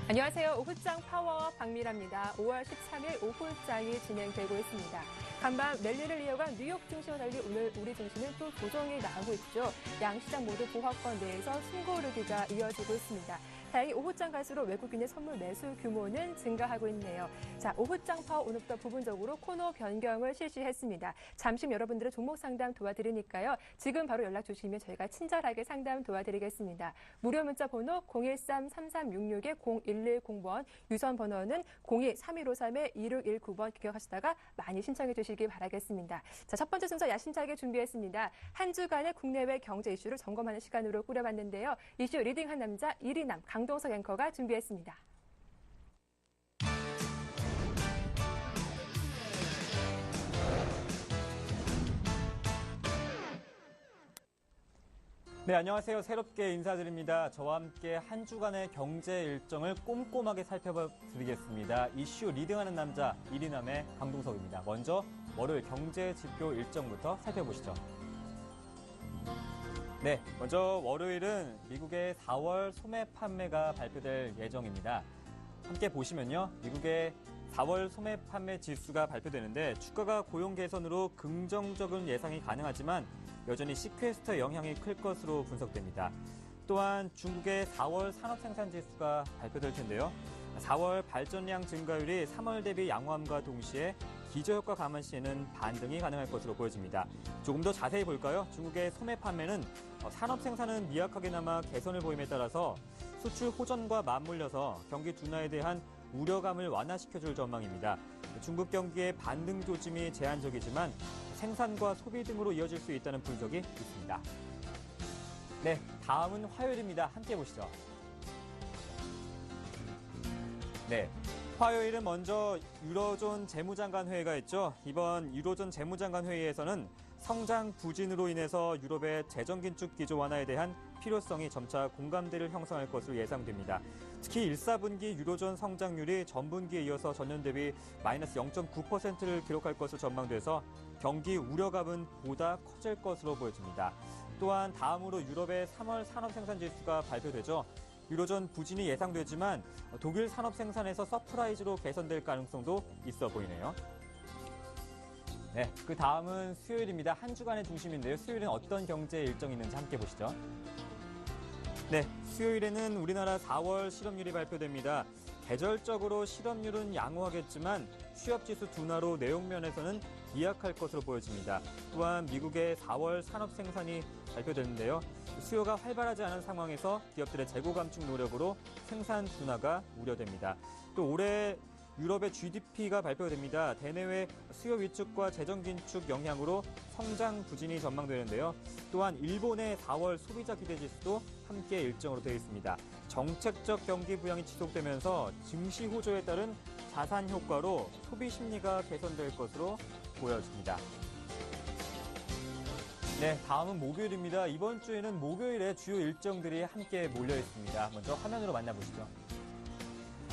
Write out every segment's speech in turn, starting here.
안녕하세요. 오후장 파워 박미라입니다. 5월 13일 오후장이 진행되고 있습니다. 간밤 랠리를 이어간 뉴욕 증시와 달리 오늘 우리 증시는 또 조정이 나오고 있죠. 양 시장 모두 보합권 내에서 숨고르기가 이어지고 있습니다. 다행히 오후장 갈수록 외국인의 선물 매수 규모는 증가하고 있네요. 자, 오후장 파워 오늘부터 부분적으로 코너 변경을 실시했습니다. 잠시 여러분들의 종목 상담 도와드리니까요. 지금 바로 연락 주시면 저희가 친절하게 상담 도와드리겠습니다. 무료 문자 번호 013-3366-0110번, 유선 번호는 02-3153-2619번 기억하시다가 많이 신청해 주시기 바라겠습니다. 자, 첫 번째 순서 야심차게 준비했습니다. 한 주간의 국내외 경제 이슈를 점검하는 시간으로 꾸려봤는데요. 이슈 리딩한 남자 이리남 강동석 앵커가 준비했습니다. 네, 안녕하세요. 새롭게 인사드립니다. 저와 함께 한 주간의 경제 일정을 꼼꼼하게 살펴드리겠습니다. 이슈 리딩하는 남자 이리남의 강동석입니다. 먼저 월요일 경제 지표 일정부터 살펴보시죠. 네, 먼저 월요일은 미국의 4월 소매 판매가 발표될 예정입니다. 함께 보시면요. 미국의 4월 소매 판매 지수가 발표되는데 주가가 고용 개선으로 긍정적인 예상이 가능하지만 여전히 시퀘스터 영향이 클 것으로 분석됩니다. 또한 중국의 4월 산업생산지수가 발표될 텐데요. 4월 발전량 증가율이 3월 대비 양호함과 동시에 기저효과 감안 시에는 반등이 가능할 것으로 보여집니다. 조금 더 자세히 볼까요? 중국의 소매 판매는 산업생산은 미약하게나마 개선을 보임에 따라서 수출 호전과 맞물려서 경기 둔화에 대한 우려감을 완화시켜줄 전망입니다. 중국 경기의 반등 조짐이 제한적이지만 생산과 소비 등으로 이어질 수 있다는 분석이 있습니다. 네, 다음은 화요일입니다. 함께 보시죠. 네, 화요일은 먼저 유로존 재무장관 회의가 있죠. 이번 유로존 재무장관 회의에서는 성장 부진으로 인해서 유럽의 재정 긴축 기조 완화에 대한 필요성이 점차 공감대를 형성할 것으로 예상됩니다. 특히 1, 4분기 유로존 성장률이 전분기에 이어서 전년 대비 마이너스 0.9%를 기록할 것으로 전망돼서 경기 우려감은 보다 커질 것으로 보여집니다. 또한 다음으로 유럽의 3월 산업생산지수가 발표되죠. 유로존 부진이 예상되지만 독일 산업생산에서 서프라이즈로 개선될 가능성도 있어 보이네요. 네, 그 다음은 수요일입니다. 한 주간의 중심인데요. 수요일은 어떤 경제 일정이 있는지 함께 보시죠. 네, 수요일에는 우리나라 4월 실업률이 발표됩니다. 계절적으로 실업률은 양호하겠지만 취업지수 둔화로 내용면에서는 미약할 것으로 보여집니다. 또한 미국의 4월 산업생산이 발표되는데요. 수요가 활발하지 않은 상황에서 기업들의 재고 감축 노력으로 생산 둔화가 우려됩니다. 또 올해 유럽의 GDP가 발표됩니다. 대내외 수요 위축과 재정 긴축 영향으로 성장 부진이 전망되는데요. 또한 일본의 4월 소비자 기대지수도 함께 일정으로 되어 있습니다. 정책적 경기 부양이 지속되면서 증시 호조에 따른 자산 효과로 소비 심리가 개선될 것으로 보여집니다. 네, 다음은 목요일입니다. 이번 주에는 목요일에 주요 일정들이 함께 몰려 있습니다. 먼저 화면으로 만나보시죠.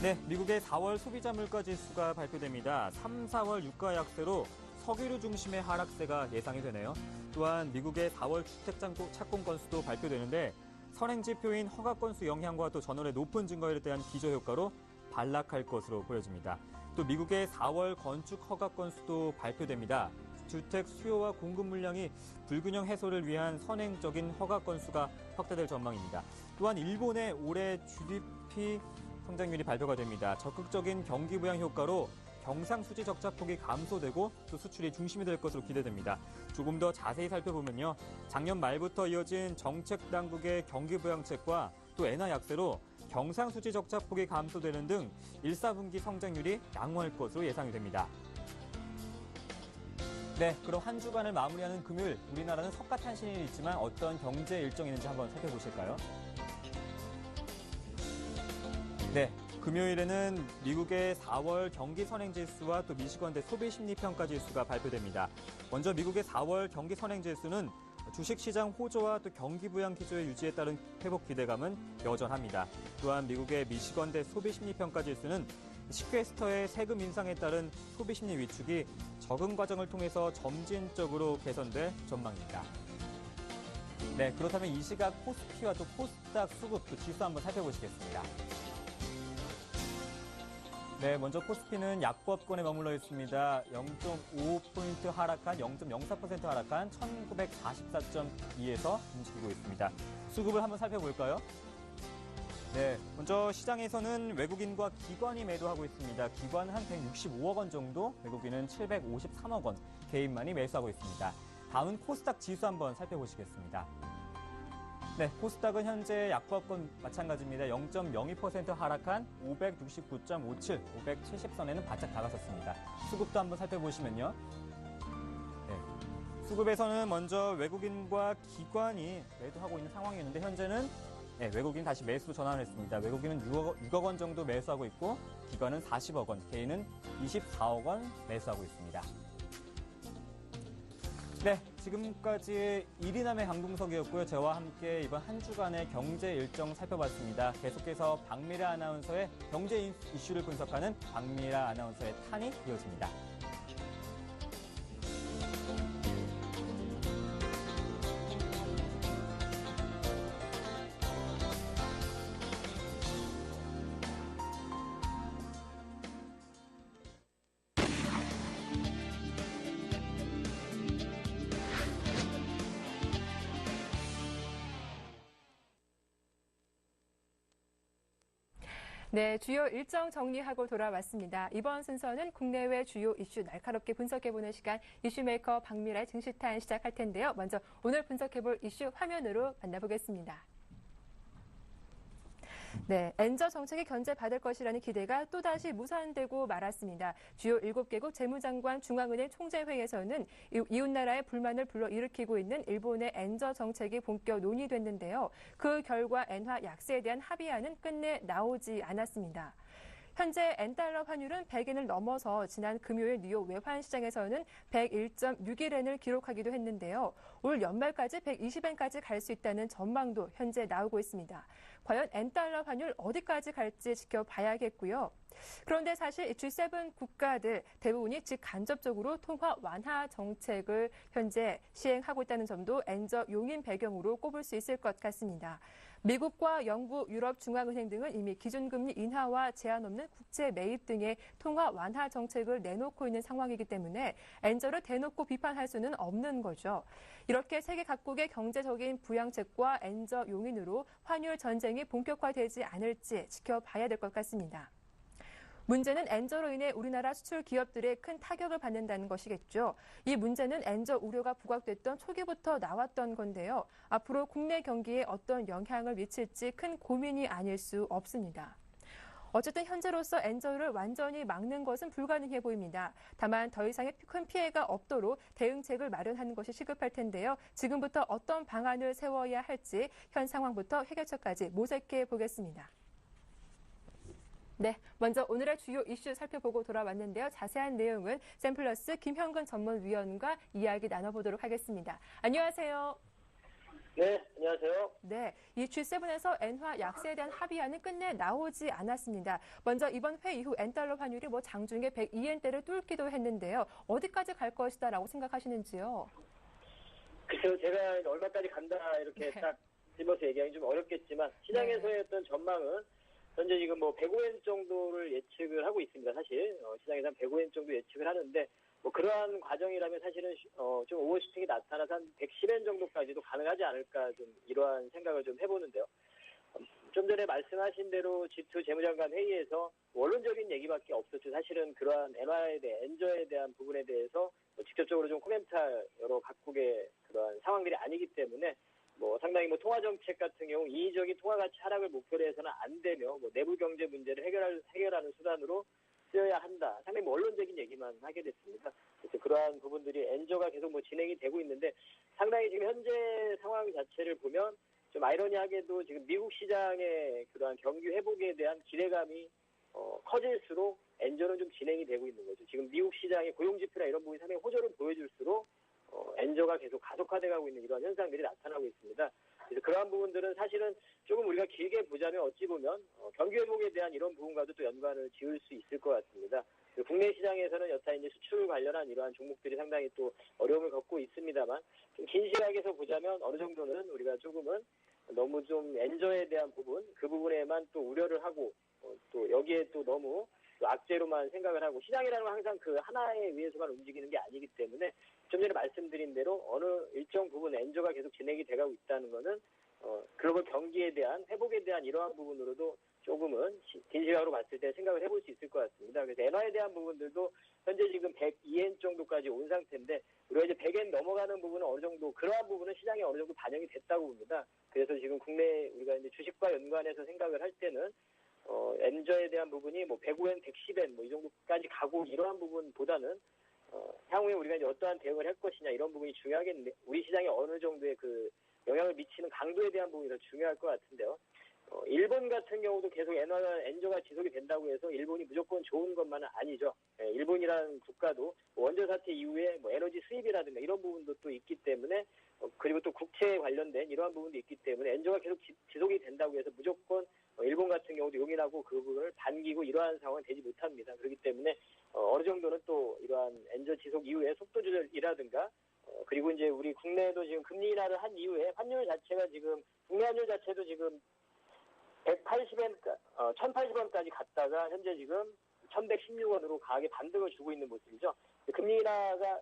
네, 미국의 4월 소비자 물가 지수가 발표됩니다. 3, 4월 유가 약세로 석유류 중심의 하락세가 예상이 되네요. 또한 미국의 4월 주택 착공 건수도 발표되는데 선행 지표인 허가 건수 영향과 또 전월의 높은 증가율에 대한 기저효과로 반락할 것으로 보여집니다. 또 미국의 4월 건축 허가 건수도 발표됩니다. 주택 수요와 공급 물량이 불균형 해소를 위한 선행적인 허가 건수가 확대될 전망입니다. 또한 일본의 올해 GDP 성장률이 발표가 됩니다. 적극적인 경기 부양 효과로 경상수지 적자폭이 감소되고 또 수출이 중심이 될 것으로 기대됩니다. 조금 더 자세히 살펴보면요. 작년 말부터 이어진 정책 당국의 경기 부양책과 또 엔화 약세로 경상수지 적자폭이 감소되는 등 1, 4분기 성장률이 양호할 것으로 예상이 됩니다. 네, 그럼 한 주간을 마무리하는 금요일, 우리나라는 석가탄신일이 있지만 어떤 경제 일정이 있는지 한번 살펴보실까요? 네, 금요일에는 미국의 4월 경기 선행지수와 또 미시건대 소비심리평가지수가 발표됩니다. 먼저 미국의 4월 경기 선행지수는 주식시장 호조와 또 경기 부양 기조의 유지에 따른 회복 기대감은 여전합니다. 또한 미국의 미시건대 소비심리평가지수는 시퀘스터의 세금 인상에 따른 소비심리 위축이 적응 과정을 통해서 점진적으로 개선될 전망입니다. 네, 그렇다면 이 시각 코스피와 또 코스닥 수급 또 지수 한번 살펴보시겠습니다. 네, 먼저 코스피는 약보합권에 머물러 있습니다. 0.5포인트 하락한 0.04% 하락한 1944.2에서 움직이고 있습니다. 수급을 한번 살펴볼까요? 네, 먼저 시장에서는 외국인과 기관이 매도하고 있습니다. 기관은 한 165억 원 정도, 외국인은 753억 원, 개인만이 매수하고 있습니다. 다음은 코스닥 지수 한번 살펴보시겠습니다. 네, 코스닥은 현재 약보합권 마찬가지입니다. 0.02% 하락한 569.57, 570선에는 바짝 다가섰습니다. 수급도 한번 살펴보시면요. 네, 수급에서는 먼저 외국인과 기관이 매도하고 있는 상황이었는데 현재는 외국인 다시 매수 전환을 했습니다. 외국인은 6억 원 정도 매수하고 있고 기관은 40억 원, 개인은 24억 원 매수하고 있습니다. 네, 지금까지 이리남의 강동석이었고요. 저와 함께 이번 한 주간의 경제 일정 살펴봤습니다. 계속해서 박미라 아나운서의 경제 이슈를 분석하는 박미라 아나운서의 탄이 이어집니다. 네, 주요 일정 정리하고 돌아왔습니다. 이번 순서는 국내외 주요 이슈 날카롭게 분석해보는 시간 이슈메이커 박미라의 증시탄 시작할 텐데요. 먼저 오늘 분석해볼 이슈 화면으로 만나보겠습니다. 네, 엔저 정책이 견제받을 것이라는 기대가 또다시 무산되고 말았습니다. 주요 7개국 재무장관 중앙은행 총재회에서는 이웃나라의 불만을 불러일으키고 있는 일본의 엔저 정책이 본격 논의됐는데요. 그 결과 엔화 약세에 대한 합의안은 끝내 나오지 않았습니다. 현재 엔달러 환율은 100엔을 넘어서 지난 금요일 뉴욕 외환 시장에서는 101.61엔을 기록하기도 했는데요. 올 연말까지 120엔까지 갈 수 있다는 전망도 현재 나오고 있습니다. 과연 엔달러 환율 어디까지 갈지 지켜봐야겠고요. 그런데 사실 G7 국가들 대부분이 직간접적으로 통화 완화 정책을 현재 시행하고 있다는 점도 엔저 용인 배경으로 꼽을 수 있을 것 같습니다. 미국과 영국, 유럽 중앙은행 등은 이미 기준금리 인하와 제한 없는 국채 매입 등의 통화 완화 정책을 내놓고 있는 상황이기 때문에 엔저를 대놓고 비판할 수는 없는 거죠. 이렇게 세계 각국의 경제적인 부양책과 엔저 용인으로 환율 전쟁이 본격화되지 않을지 지켜봐야 될 것 같습니다. 문제는 엔저로 인해 우리나라 수출 기업들의 큰 타격을 받는다는 것이겠죠. 이 문제는 엔저 우려가 부각됐던 초기부터 나왔던 건데요. 앞으로 국내 경기에 어떤 영향을 미칠지 큰 고민이 아닐 수 없습니다. 어쨌든 현재로서 엔저를 완전히 막는 것은 불가능해 보입니다. 다만 더 이상의 큰 피해가 없도록 대응책을 마련하는 것이 시급할 텐데요. 지금부터 어떤 방안을 세워야 할지 현 상황부터 해결책까지 모색해 보겠습니다. 네, 먼저 오늘의 주요 이슈 살펴보고 돌아왔는데요. 자세한 내용은 샘플러스 김형근 전문위원과 이야기 나눠보도록 하겠습니다. 안녕하세요. 네, 안녕하세요. 네, 이 G7에서 엔화 약세에 대한 합의안은 끝내 나오지 않았습니다. 먼저 이번 회 이후 엔달러 환율이 장중에 102엔대를 뚫기도 했는데요. 어디까지 갈 것이다라고 생각하시는지요? 글쎄요, 제가 얼마까지 간다 이렇게 딱 집어서 얘기하기 좀 어렵겠지만 시장에서의 어떤 전망은 현재 지금 105엔 정도를 예측을 하고 있습니다. 사실 시장에서 한 105엔 정도 예측을 하는데 그러한 과정이라면 사실은 좀 오버슈팅이 나타나서 한 110엔 정도까지도 가능하지 않을까 좀 이러한 생각을 좀 해보는데요. 좀 전에 말씀하신 대로 G2 재무장관 회의에서 원론적인 얘기밖에 없었죠. 사실은 그러한 엔화에 대해 엔저에 대한 부분에 대해서 직접적으로 좀 코멘트할 여러 각국의 그러한 상황들이 아니기 때문에 상당히 통화 정책 같은 경우 인위적인 통화 가치 하락을 목표로 해서는 안 되며 내부 경제 문제를 해결하는 수단으로 쓰여야 한다. 상당히 원론적인 얘기만 하게 됐습니다. 그래서 그러한 부분들이 엔저가 계속 진행이 되고 있는데 상당히 지금 현재 상황 자체를 보면 좀 아이러니하게도 지금 미국 시장의 그러한 경기 회복에 대한 기대감이 커질수록 엔저는 좀 진행이 되고 있는 거죠. 지금 미국 시장의 고용 지표나 이런 부분이 상당히 호조를 보여줄수록 엔저가 계속 가속화돼가고 있는 이러한 현상들이 나타나고 있습니다. 그래서 그러한 부분들은 사실은 조금 우리가 길게 보자면 어찌 보면 경기 회복에 대한 이런 부분과도 또 연관을 지을 수 있을 것 같습니다. 국내 시장에서는 여타 이제 수출 관련한 이러한 종목들이 상당히 또 어려움을 겪고 있습니다만 좀 긴 시각에서 보자면 어느 정도는 우리가 조금은 너무 좀 엔저에 대한 부분 그 부분에만 또 우려를 하고 또 여기에 또 너무 또 악재로만 생각을 하고 시장이라는 건 항상 그 하나에 의해서만 움직이는 게 아니기 때문에 좀 전에 말씀드린 대로 어느 일정 부분 엔저가 계속 진행이 돼가고 있다는 거는 글로벌 경기에 대한 회복에 대한 이러한 부분으로도 조금은 긴 시각으로 봤을 때 생각을 해볼 수 있을 것 같습니다. 그래서 엔화에 대한 부분들도 현재 지금 102엔 정도까지 온 상태인데 우리가 이제 100엔 넘어가는 부분은 어느 정도 그러한 부분은 시장에 어느 정도 반영이 됐다고 봅니다. 그래서 지금 국내 우리가 이제 주식과 연관해서 생각을 할 때는 엔저에 대한 부분이 뭐 105엔, 110엔 뭐 이 정도까지 가고 이러한 부분보다는 향후에 우리가 이제 어떠한 대응을 할 것이냐 이런 부분이 중요하겠는데 우리 시장에 어느 정도의 그 영향을 미치는 강도에 대한 부분이 더 중요할 것 같은데요. 일본 같은 경우도 계속 엔저가 지속이 된다고 해서 일본이 무조건 좋은 것만은 아니죠. 일본이라는 국가도 원전 사태 이후에 뭐 에너지 수입이라든가 이런 부분도 또 있기 때문에 그리고 또 국채에 관련된 이러한 부분도 있기 때문에 엔저가 계속 지속이 된다고 해서 무조건 일본 같은 경우도 용인하고 그 부분을 반기고 이러한 상황은 되지 못합니다. 그렇기 때문에 어느 정도는 또 이러한 엔저 지속 이후에 속도 조절이라든가 그리고 이제 우리 국내도 지금 금리 인하를 한 이후에 환율 자체가 지금 국내 환율 자체도 지금 180엔, 1080원까지 갔다가 현재 지금 1116원으로 강하게 반등을 주고 있는 모습이죠. 금리 인하가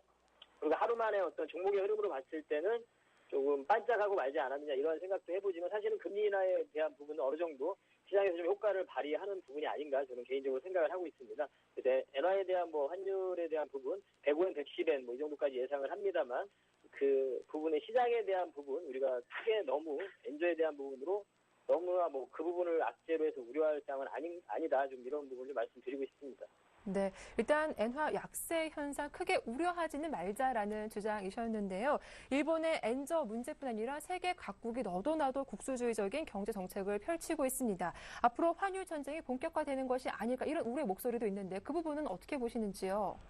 우리가 하루 만에 어떤 종목의 흐름으로 봤을 때는 조금 반짝하고 말지 않았느냐 이런 생각도 해보지만 사실은 금리 인하에 대한 부분은 어느 정도 시장에서 좀 효과를 발휘하는 부분이 아닌가 저는 개인적으로 생각을 하고 있습니다. 그래서 엔화에 대한 뭐 환율에 대한 부분 105엔, 110엔 뭐 이 정도까지 예상을 합니다만 그 부분의 시장에 대한 부분 우리가 크게 너무 엔저에 대한 부분으로 너무나 뭐 그 부분을 악재로 해서 우려할 상은 아니다. 좀 이런 부분을 말씀드리고 싶습니다. 네, 일단 엔화 약세 현상 크게 우려하지는 말자라는 주장이셨는데요. 일본의 엔저 문제뿐 아니라 세계 각국이 너도 나도 국수주의적인 경제 정책을 펼치고 있습니다. 앞으로 환율 전쟁이 본격화되는 것이 아닐까 이런 우려의 목소리도 있는데 그 부분은 어떻게 보시는지요?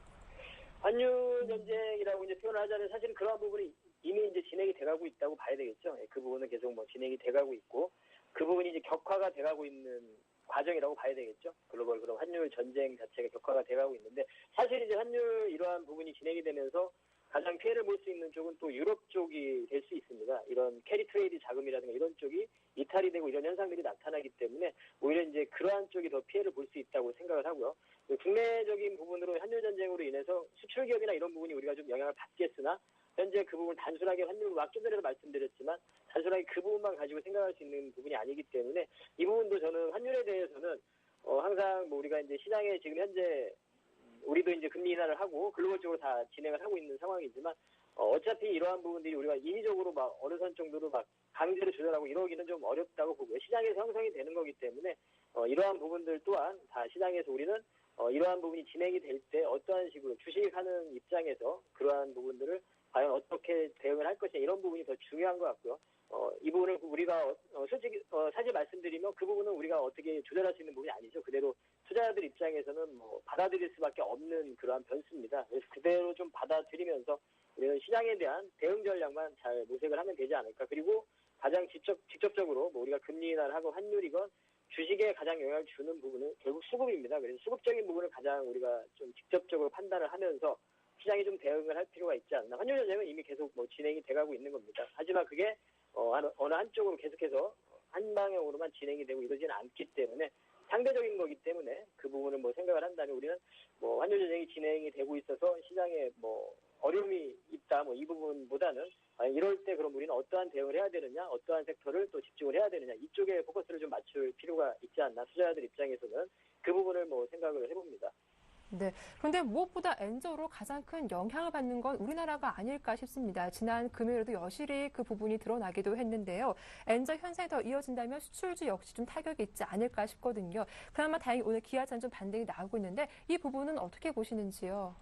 환율 전쟁이라고 이제 표현을 하자면 사실은 그러한 부분이 이미 이제 진행이 돼가고 있다고 봐야 되겠죠. 그 부분은 계속 뭐 진행이 돼가고 있고 그 부분이 이제 격화가 돼가고 있는 과정이라고 봐야 되겠죠. 글로벌 그런 환율 전쟁 자체가 격화가 돼가고 있는데 사실 이제 환율 이러한 부분이 진행이 되면서 가장 피해를 볼 수 있는 쪽은 또 유럽 쪽이 될 수 있습니다. 이런 캐리 트레이드 자금이라든가 이런 쪽이 이탈이 되고 이런 현상들이 나타나기 때문에 오히려 이제 그러한 쪽이 더 피해를 볼 수 있다고 생각을 하고요. 국내적인 부분으로 환율 전쟁으로 인해서 수출 기업이나 이런 부분이 우리가 좀 영향을 받겠으나 현재 그 부분 단순하게 환율 좀 전에도 말씀드렸지만 단순하게 그 부분만 가지고 생각할 수 있는 부분이 아니기 때문에 이 부분도 저는 환율에 대해서는 항상 뭐 우리가 이제 시장에 지금 현재 우리도 이제 금리 인하를 하고 글로벌적으로 다 진행을 하고 있는 상황이지만 어차피 이러한 부분들이 우리가 인위적으로 막 어느 선 정도로 막 강제로 조절하고 이러기는 좀 어렵다고 보고요. 시장에서 형성이 되는 거기 때문에 이러한 부분들 또한 다 시장에서 우리는 이러한 부분이 진행이 될 때 어떠한 식으로 주식하는 입장에서 그러한 부분들을 과연 어떻게 대응을 할 것이냐 이런 부분이 더 중요한 것 같고요. 이 부분을 우리가 솔직히 사실 말씀드리면 그 부분은 우리가 어떻게 조절할 수 있는 부분이 아니죠. 그대로 투자자들 입장에서는 뭐 받아들일 수밖에 없는 그러한 변수입니다. 그래서 그대로 좀 받아들이면서 우리는 시장에 대한 대응 전략만 잘 모색을 하면 되지 않을까. 그리고 가장 직접적으로 뭐 우리가 금리 인하를 하고 환율이건 주식에 가장 영향을 주는 부분은 결국 수급입니다. 그래서 수급적인 부분을 가장 우리가 좀 직접적으로 판단을 하면서 시장이 좀 대응을 할 필요가 있지 않나. 환율 전쟁은 이미 계속 뭐 진행이 돼가고 있는 겁니다. 하지만 그게 어느 한쪽으로 계속해서 한 방향으로만 진행이 되고 이러지는 않기 때문에 상대적인 거기 때문에 그 부분을 뭐 생각을 한다면 우리는 뭐 환율 전쟁이 진행이 되고 있어서 시장에 뭐 어려움이 있다 뭐 이 부분보다는 이럴 때 그럼 우리는 어떠한 대응을 해야 되느냐, 어떠한 섹터를 또 집중을 해야 되느냐 이쪽에 포커스를 좀 맞출 필요가 있지 않나. 투자자들 입장에서는 그 부분을 뭐 생각을 해봅니다. 네. 그런데 무엇보다 엔저로 가장 큰 영향을 받는 건 우리나라가 아닐까 싶습니다. 지난 금요일에도 여실히 그 부분이 드러나기도 했는데요. 엔저 현상이 더 이어진다면 수출주 역시 좀 타격이 있지 않을까 싶거든요. 그나마 다행히 오늘 기아차는 좀 반등이 나오고 있는데 이 부분은 어떻게 보시는지요?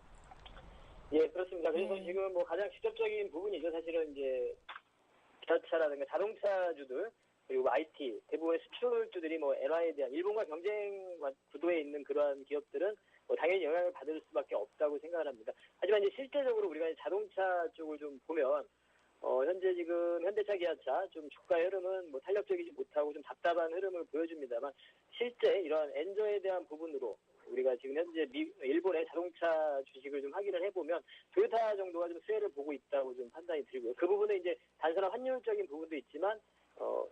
예, 그렇습니다. 그래서 지금 뭐 가장 직접적인 부분이죠. 사실은 이제 기아차라든가 자동차주들 그리고 IT 대부분의 수출주들이 뭐 엔화에 대한 일본과 경쟁 구도에 있는 그러한 기업들은 당연히 영향을 받을 수밖에 없다고 생각을 합니다. 하지만 이제 실제적으로 우리가 자동차 쪽을 좀 보면 현재 지금 현대차, 기아차 좀 주가의 흐름은 뭐 탄력적이지 못하고 좀 답답한 흐름을 보여줍니다만 실제 이러한 엔저에 대한 부분으로 우리가 지금 현재 일본의 자동차 주식을 좀 확인을 해보면 토요타 정도가 좀 수혜를 보고 있다고 좀 판단이 들고요. 그 부분은 이제 단순한 환율적인 부분도 있지만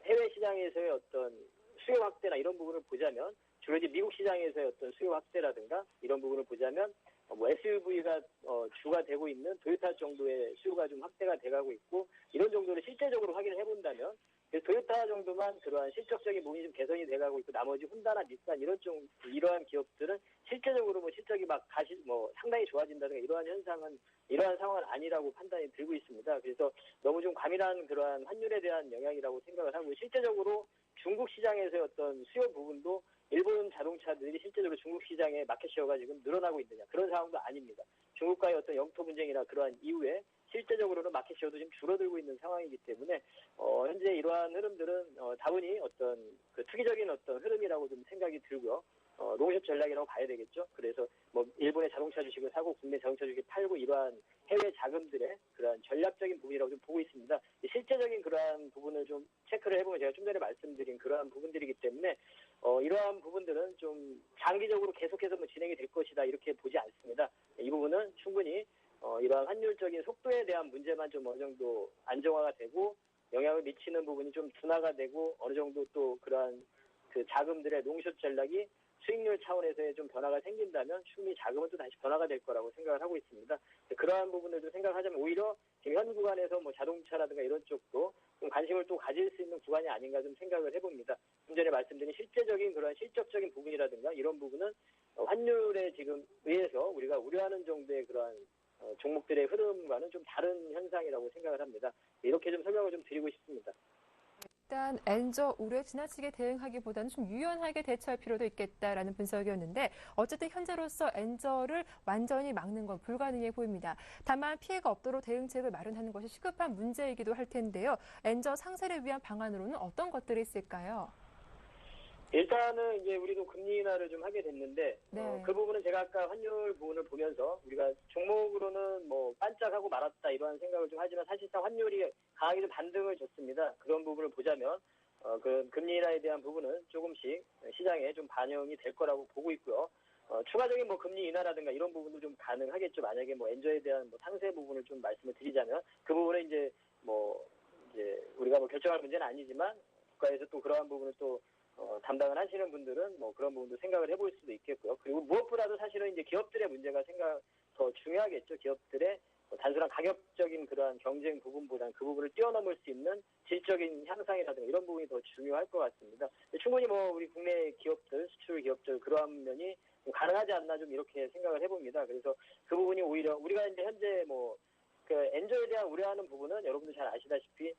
해외 시장에서의 어떤 수요 확대나 이런 부분을 보자면 주로 이제 미국 시장에서의 어떤 수요 확대라든가 이런 부분을 보자면 뭐 SUV가 주가 되고 있는 토요타 정도의 수요가 좀 확대가 돼가고 있고 이런 정도를 실제적으로 확인을 해본다면 토요타 정도만 그러한 실적적인 부분이 좀 개선이 돼가고 있고 나머지 혼다나 닛산 이러한 기업들은 실제적으로 뭐 실적이 막 상당히 좋아진다든가 이러한 상황은 아니라고 판단이 들고 있습니다. 그래서 너무 좀 과민한 그러한 환율에 대한 영향이라고 생각을 하고 실제적으로 중국 시장에서의 어떤 수요 부분도 일본 자동차들이 실제적으로 중국 시장의 마켓쉐어가 지금 늘어나고 있느냐 그런 상황도 아닙니다. 중국과의 어떤 영토 분쟁이나 그러한 이후에 실제적으로는 마켓쉐어도 지금 줄어들고 있는 상황이기 때문에 현재 이러한 흐름들은 다분히 어떤 그 투기적인 어떤 흐름이라고 좀 생각이 들고요. 롱숏 전략이라고 봐야 되겠죠. 그래서 뭐 일본의 자동차 주식을 사고 국내 자동차 주식을 팔고 이러한 해외 자금들의 그러한 전략적인 부분이라고 좀 보고 있습니다. 실제적인 그러한 부분을 좀 체크를 해보면 제가 좀 전에 말씀드린 그러한 부분들이기 때문에 이러한 부분들은 좀 장기적으로 계속해서 뭐 진행이 될 것이다 이렇게 보지 않습니다. 이 부분은 충분히 이러한 환율적인 속도에 대한 문제만 좀 어느 정도 안정화가 되고 영향을 미치는 부분이 좀 둔화가 되고 어느 정도 또 그러한 그 자금들의 롱숏 전략이 수익률 차원에서의 좀 변화가 생긴다면 충분히 자금은 또 다시 변화가 될 거라고 생각을 하고 있습니다. 그러한 부분을 좀 생각하자면 오히려 지금 현 구간에서 뭐 자동차라든가 이런 쪽도 좀 관심을 또 가질 수 있는 구간이 아닌가 좀 생각을 해봅니다. 좀 전에 말씀드린 실제적인 그런 실적적인 부분이라든가 이런 부분은 환율에 지금 의해서 우리가 우려하는 정도의 그러한 종목들의 흐름과는 좀 다른 현상이라고 생각을 합니다. 이렇게 좀 설명을 좀 드리고 싶습니다. 일단 엔저 우려에 지나치게 대응하기보다는 좀 유연하게 대처할 필요도 있겠다라는 분석이었는데 어쨌든 현재로서 엔저를 완전히 막는 건 불가능해 보입니다. 다만 피해가 없도록 대응책을 마련하는 것이 시급한 문제이기도 할 텐데요. 엔저 상세를 위한 방안으로는 어떤 것들이 있을까요? 일단은 이제 우리도 금리 인하를 좀 하게 됐는데 네. 그 부분은 제가 아까 환율 부분을 보면서 우리가 종목으로는 뭐 반짝하고 말았다 이러한 생각을 좀 하지만 사실상 환율이 강하게 좀 반등을 줬습니다. 그런 부분을 보자면 그 금리 인하에 대한 부분은 조금씩 시장에 좀 반영이 될 거라고 보고 있고요. 추가적인 뭐 금리 인하라든가 이런 부분도 좀 가능하겠죠. 만약에 뭐 엔저에 대한 뭐 상세 부분을 좀 말씀을 드리자면 그 부분은 이제 우리가 뭐 결정할 문제는 아니지만 국가에서 또 그러한 부분을 또 담당을 하시는 분들은 뭐 그런 부분도 생각을 해볼 수도 있겠고요. 그리고 무엇보다도 사실은 이제 기업들의 문제가 더 중요하겠죠. 기업들의 단순한 가격적인 그러한 경쟁 부분보다는 그 부분을 뛰어넘을 수 있는 질적인 향상이라든가 이런 부분이 더 중요할 것 같습니다. 충분히 뭐 우리 국내 기업들, 수출 기업들 그러한 면이 가능하지 않나 좀 이렇게 생각을 해봅니다. 그래서 그 부분이 오히려 우리가 이제 현재 그 엔저에 대한 우려하는 부분은 여러분들 잘 아시다시피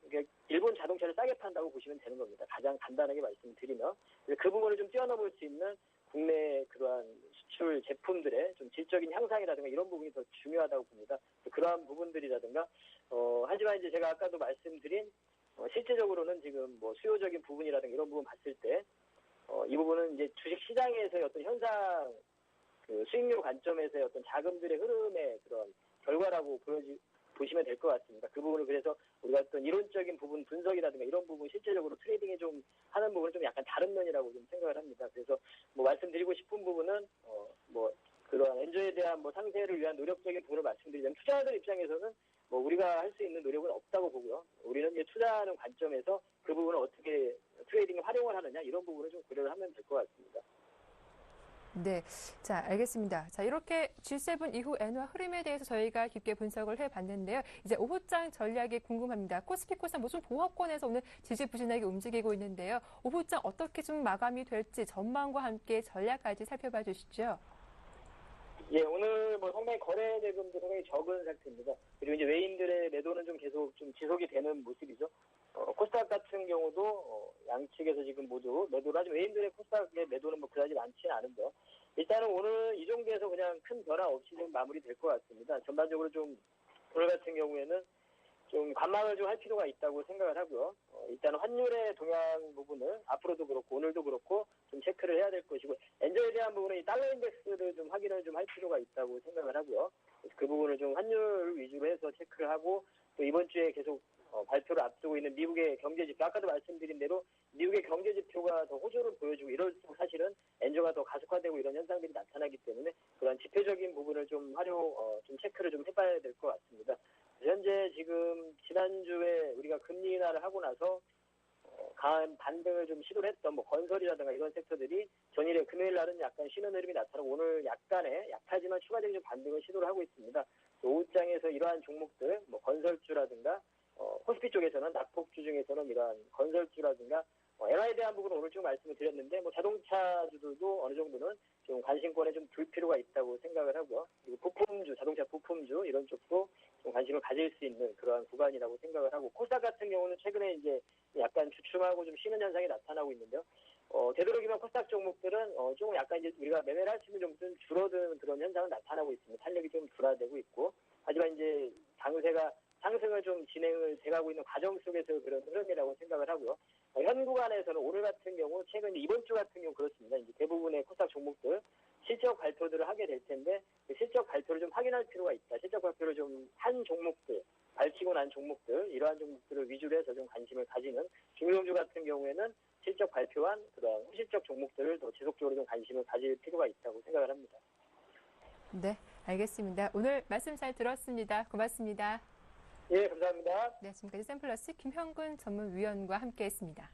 일본 자동차를 싸게 판다고 보시면 되는 겁니다. 가장 간단하게 말씀드리면 그 부분을 좀 뛰어넘을 수 있는 국내 그러한 수출 제품들의 좀 질적인 향상이라든가 이런 부분이 더 중요하다고 봅니다. 그러한 부분들이라든가 하지만 이제 제가 아까도 말씀드린 실제적으로는 지금 뭐 수요적인 부분이라든가 이런 부분 봤을 때 이 부분은 이제 주식 시장에서의 어떤 현상 그 수익률 관점에서의 어떤 자금들의 흐름의 그런 결과라고 보시면 될 것 같습니다. 그 부분을 그래서 우리가 어떤 이론적인 부분 분석이라든가 이런 부분 실제적으로 트레이딩에 좀 하는 부분은 좀 약간 다른 면이라고 좀 생각을 합니다. 그래서 뭐 말씀드리고 싶은 부분은 그런 엔저에 대한 뭐 상세를 위한 노력적인 부분을 말씀드리자면 투자자들 입장에서는 뭐 우리가 할 수 있는 노력은 없다고 보고요. 우리는 이제 투자하는 관점에서 그 부분을 어떻게 트레이딩에 활용을 하느냐 이런 부분을 좀 고려를 하면 될 것 같습니다. 네, 자, 알겠습니다. 자, 이렇게 G7 이후 엔화 흐름에 대해서 저희가 깊게 분석을 해봤는데요. 이제 오후장 전략이 궁금합니다. 코스피 코스닥 모든 보합권에서 오늘 지지부진하게 움직이고 있는데요. 오후장 어떻게 좀 마감이 될지 전망과 함께 전략까지 살펴봐 주시죠. 예, 오늘 뭐 상당히 거래 대금도 상당히 적은 상태입니다. 그리고 이제 외인들의 매도는 좀 계속 좀 지속이 되는 모습이죠. 코스닥 같은 경우도 양측에서 지금 모두 매도를 하지만 외인들의 코스닥의 매도는 뭐 그다지 많지는 않은데요. 일단은 오늘 이 정도에서 그냥 큰 변화 없이 좀 마무리될 것 같습니다. 전반적으로 좀 오늘 같은 경우에는 좀 관망을 좀 할 필요가 있다고 생각을 하고요. 일단 환율의 동향 부분을 앞으로도 그렇고 오늘도 그렇고 좀 체크를 해야 될 것이고 엔저에 대한 부분은 이 달러 인덱스를 좀 확인을 좀 할 필요가 있다고 생각을 하고요. 그 부분을 좀 환율 위주로 해서 체크를 하고 또 이번 주에 계속 발표를 앞두고 있는 미국의 경제지표 아까도 말씀드린 대로 미국의 경제지표가 더 호조를 보여주고 이럴수록 사실은 엔저가 더 가속화되고 이런 현상들이 나타나기 때문에 그런 지표적인 부분을 좀 좀 체크를 좀 해봐야 될 것 같습니다. 현재 지금 지난주에 우리가 금리 인하를 하고 나서 강한 반등을 좀 시도를 했던 뭐 건설이라든가 이런 섹터 섹터들이 전일에 금요일 날은 약간 쉬는 흐름이 나타나고 오늘 약간의 약하지만 추가적인 좀 반등을 시도를 하고 있습니다. 오후장에서 이러한 종목들, 뭐 건설주라든가 코스피 쪽에서는 낙폭주 중에서는 이러한 건설주라든가 엔화에 대한 부분은 오늘 좀 말씀을 드렸는데 뭐 자동차주들도 어느 정도는 좀 관심권에 좀 둘 필요가 있다고 생각을 하고요. 그리고 부품주, 자동차 부품주 이런 쪽도 좀 관심을 가질 수 있는 그러한 구간이라고 생각을 하고 코스닥 같은 경우는 최근에 이제 약간 주춤하고 좀 쉬는 현상이 나타나고 있는데요. 되도록이면 코스닥 종목들은 조금 약간 이제 우리가 매매를 할 수 있는 종목들은 줄어드는 그런 현상은 나타나고 있습니다. 탄력이 좀 둔화되고 있고 하지만 이제 장세가 상승을 좀 진행을 돼가고 있는 과정 속에서 그런 흐름이라고 생각을 하고요. 현 구간에서는 오늘 같은 경우 최근 이번 주 같은 경우 그렇습니다. 이제 대부분의 코스닥 종목들 실적 발표들을 하게 될 텐데 그 실적 발표를 좀 확인할 필요가 있다. 실적 발표를 좀 한 종목들 밝히고 난 종목들 이러한 종목들을 위주로 해서 좀 관심을 가지는 중소형주 같은 경우에는 실적 발표한 그런 후실적 종목들을 더 지속적으로 좀 관심을 가질 필요가 있다고 생각을 합니다. 네, 알겠습니다. 오늘 말씀 잘 들었습니다. 고맙습니다. 예, 감사합니다. 네, 지금까지 샘플러스 김형근 전문위원과 함께했습니다.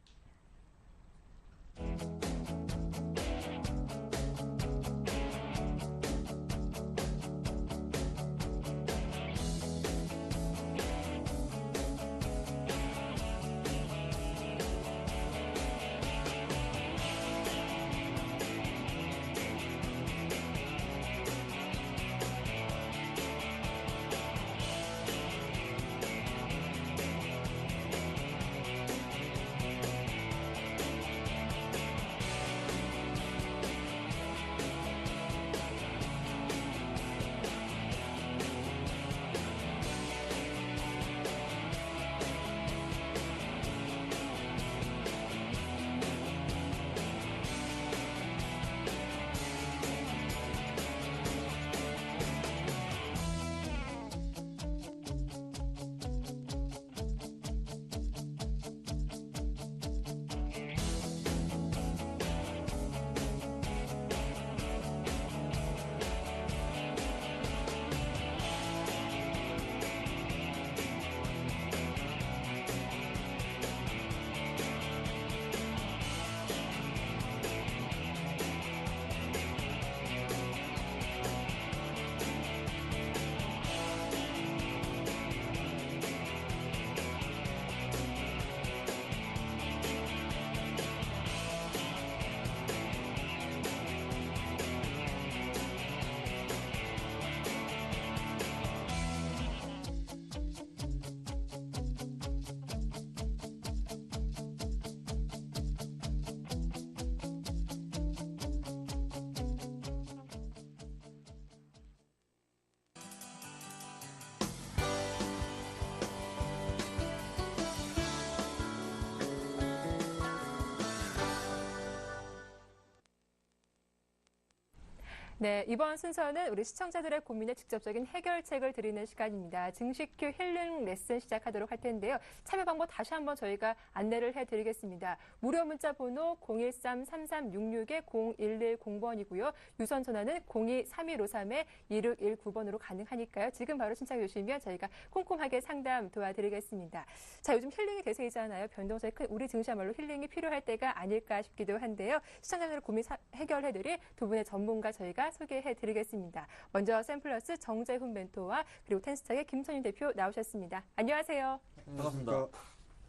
네, 이번 순서는 우리 시청자들의 고민에 직접적인 해결책을 드리는 시간입니다. 증식휴 힐링 레슨 시작하도록 할 텐데요. 참여 방법 다시 한번 저희가 안내를 해드리겠습니다. 무료 문자 번호 013-3366-0110번이고요. 유선 전화는 02-3153-2619번으로 가능하니까요. 지금 바로 신청해 주시면 저희가 꼼꼼하게 상담 도와드리겠습니다. 자, 요즘 힐링이 대세이잖아요. 변동성이 큰 우리 증시야말로 힐링이 필요할 때가 아닐까 싶기도 한데요. 시청자들의 고민 해결해드릴 두 분의 전문가 저희가 소개해드리겠습니다. 먼저 샘플러스 정재훈 멘토와 그리고 텐스탁의 김선윤 대표 나오셨습니다. 안녕하세요. 반갑습니다.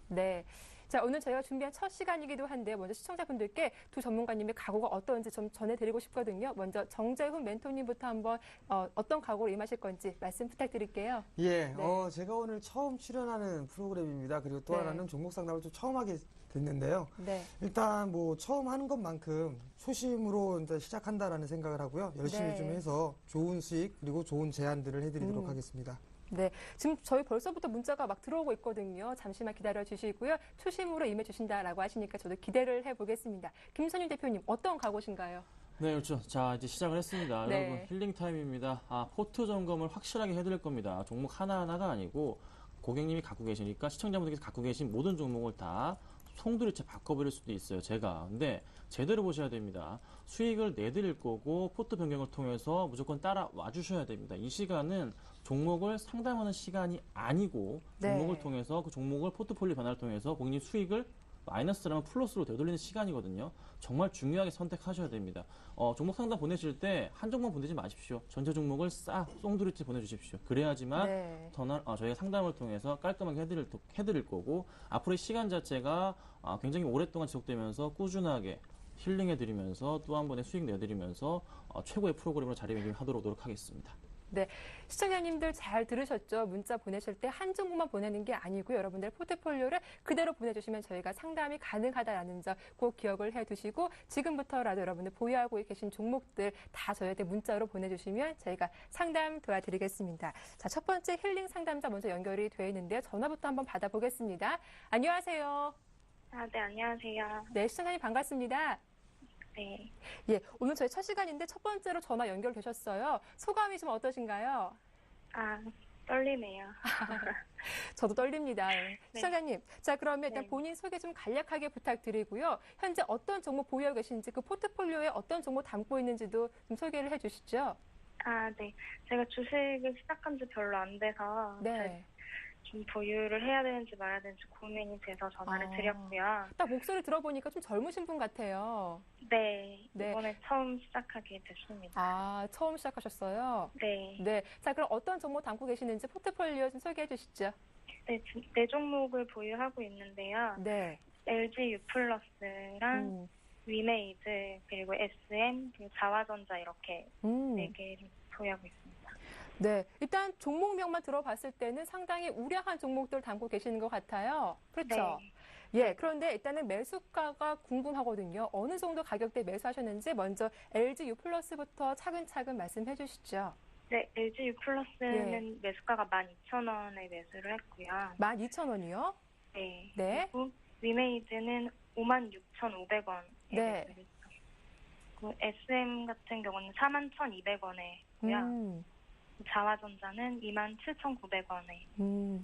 네. 자, 오늘 저희가 준비한 첫 시간이기도 한데 먼저 시청자분들께 두 전문가님의 각오가 어떤지 좀 전해드리고 싶거든요. 먼저 정재훈 멘토님부터 한번 어떤 각오로 임하실 건지 말씀 부탁드릴게요. 예, 네. 제가 오늘 처음 출연하는 프로그램입니다. 그리고 또 네. 하나는 종목 상담을 좀 처음 하게 됐는데요. 네. 일단 뭐 처음 하는 것만큼 초심으로 일단 시작한다라는 생각을 하고요. 열심히 네. 좀 해서 좋은 수익 그리고 좋은 제안들을 해드리도록 하겠습니다. 네, 지금 저희 벌써부터 문자가 막 들어오고 있거든요. 잠시만 기다려 주시고요. 초심으로 임해 주신다라고 하시니까 저도 기대를 해보겠습니다. 김선윤 대표님 어떤 각오신가요? 네, 그렇죠. 자, 이제 시작을 했습니다. 네. 여러분, 힐링 타임입니다. 포트 점검을 확실하게 해드릴 겁니다. 종목 하나하나가 아니고 고객님이 갖고 계시니까 시청자분들께서 갖고 계신 모든 종목을 다 송두리째 바꿔버릴 수도 있어요, 제가. 근데 제대로 보셔야 됩니다. 수익을 내드릴 거고 포트 변경을 통해서 무조건 따라와 주셔야 됩니다. 이 시간은 종목을 상담하는 시간이 아니고 네. 종목을 통해서 그 종목을 포트폴리오 변화를 통해서 고객님 수익을 마이너스라면 플러스로 되돌리는 시간이거든요. 정말 중요하게 선택하셔야 됩니다. 종목 상담 보내실 때 한 종목 보내지 마십시오. 전체 종목을 송두리째 보내주십시오. 그래야지만 네. 저희가 상담을 통해서 깔끔하게 해드릴 거고 앞으로의 시간 자체가 굉장히 오랫동안 지속되면서 꾸준하게 힐링해드리면서 또 한 번의 수익 내드리면서 최고의 프로그램으로 자리매김하도록 노력하겠습니다. 네, 시청자님들 잘 들으셨죠? 문자 보내실 때 한 종목만 보내는 게 아니고요. 여러분들 포트폴리오를 그대로 보내주시면 저희가 상담이 가능하다라는 점 꼭 기억을 해두시고 지금부터라도 여러분들 보유하고 계신 종목들 다 저희한테 문자로 보내주시면 저희가 상담 도와드리겠습니다. 자, 첫 번째 힐링 상담자 먼저 연결이 되어 있는데요. 전화부터 한번 받아보겠습니다. 안녕하세요. 네, 안녕하세요. 네, 시청자님 반갑습니다. 네. 예, 오늘 저희 첫 시간인데 첫 번째로 전화 연결되셨어요. 소감이 좀 어떠신가요? 떨리네요. 저도 떨립니다. 예. 시청자님, 자 그러면 일단 네. 본인 소개 좀 간략하게 부탁드리고요. 현재 어떤 종목 보유하고 계신지 그 포트폴리오에 어떤 종목 담고 있는지도 좀 소개를 해주시죠. 네. 제가 주식을 시작한 지 별로 안 돼서 네. 좀 보유를 해야 되는지 말아야 되는지 고민이 돼서 전화를 드렸고요. 딱 목소리 들어보니까 좀 젊으신 분 같아요. 네. 네. 이번에 처음 시작하게 됐습니다. 처음 시작하셨어요? 네. 네. 자, 그럼 어떤 종목 담고 계시는지 포트폴리오 좀 소개해 주시죠. 네 종목을 보유하고 있는데요. 네. LG U+랑 위메이드 그리고 SM 그리고 자화전자 이렇게 네 개를 보유하고 있습니다. 네, 일단 종목명만 들어봤을 때는 상당히 우량한 종목들 담고 계시는 것 같아요. 그렇죠? 네. 예, 그런데 일단은 매수가가 궁금하거든요. 어느 정도 가격대 매수하셨는지 먼저 LG U+부터 차근차근 말씀해 주시죠. 네, LG U+는 매수가가 12,000원에 매수를 했고요. 12,000원이요? 네. 네. 그리고 위메이드는 56,500원에 네. 매수를 했어요. 그리고 SM 같은 경우는 41,200원에고요. 자화전자는 27,900원에.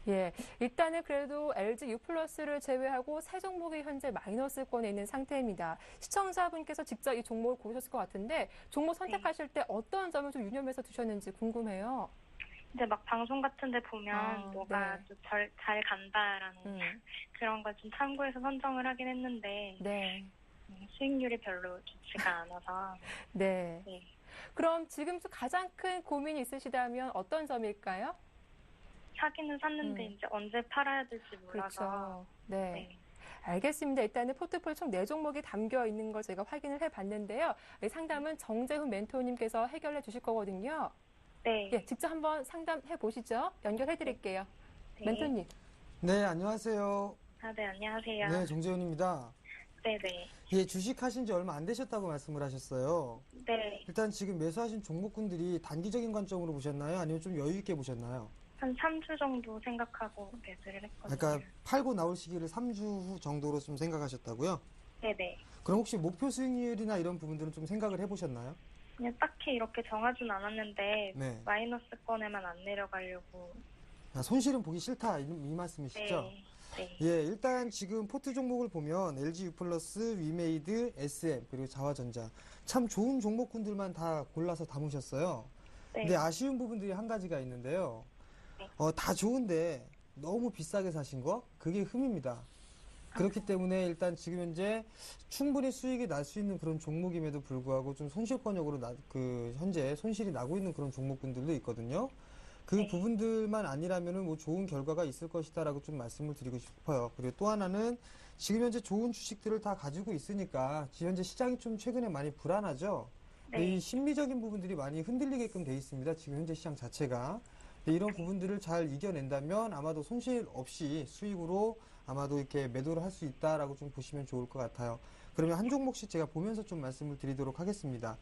예, 일단은 그래도 LG U+를 제외하고 세 종목이 현재 마이너스권에 있는 상태입니다. 시청자분께서 직접 이 종목을 고르셨을 것 같은데 종목 선택하실 때 어떤 점을 좀 유념해서 두셨는지 궁금해요. 이제 막 방송 같은 데 보면 뭐가 네. 좀 잘 간다라는 그런 걸 좀 참고해서 선정을 하긴 했는데 네. 수익률이 별로 좋지가 않아서 네. 네. 그럼 지금 가장 큰 고민이 있으시다면 어떤 점일까요? 사기는 샀는데 이제 언제 팔아야 될지 몰라서 그렇죠. 네. 네. 알겠습니다. 일단은 포트폴리오 총 4종목이 담겨 있는 걸 제가 확인을 해봤는데요. 이 상담은 정재훈 멘토님께서 해결해 주실 거거든요. 네. 예, 직접 한번 상담해 보시죠. 연결해 드릴게요. 네. 멘토님. 네, 안녕하세요. 네, 안녕하세요. 네, 정재훈입니다. 네네. 예, 주식하신 지 얼마 안 되셨다고 말씀을 하셨어요. 네. 일단 지금 매수하신 종목군들이 단기적인 관점으로 보셨나요? 아니면 좀 여유 있게 보셨나요? 한 3주 정도 생각하고 매수를 했거든요. 그러니까 팔고 나올 시기를 3주 후 정도로 좀 생각하셨다고요? 네네. 그럼 혹시 목표 수익률이나 이런 부분들은 좀 생각을 해보셨나요? 그냥 딱히 이렇게 정하진 않았는데 네. 마이너스권에만 안 내려가려고. 손실은 보기 싫다 이 말씀이시죠? 네. 네. 예, 일단 지금 포트 종목을 보면 LG U+, 위메이드, SM 그리고 자화전자 참 좋은 종목군들만 다 골라서 담으셨어요. 네. 근데 아쉬운 부분들이 한 가지가 있는데요. 네. 다 좋은데 너무 비싸게 사신 거 그게 흠입니다. 그렇기 때문에 일단 지금 현재 충분히 수익이 날 수 있는 그런 종목임에도 불구하고 좀 손실권역으로 현재 손실이 나고 있는 그런 종목군들도 있거든요. 그 네. 부분들만 아니라면은 뭐 좋은 결과가 있을 것이다라고 좀 말씀을 드리고 싶어요. 그리고 또 하나는 지금 현재 좋은 주식들을 다 가지고 있으니까 지금 현재 시장이 좀 최근에 많이 불안하죠. 네. 이 심리적인 부분들이 많이 흔들리게끔 돼 있습니다. 지금 현재 시장 자체가. 이런 부분들을 잘 이겨낸다면 아마도 손실 없이 수익으로 아마도 이렇게 매도를 할 수 있다라고 좀 보시면 좋을 것 같아요. 그러면 한 종목씩 제가 보면서 좀 말씀을 드리도록 하겠습니다.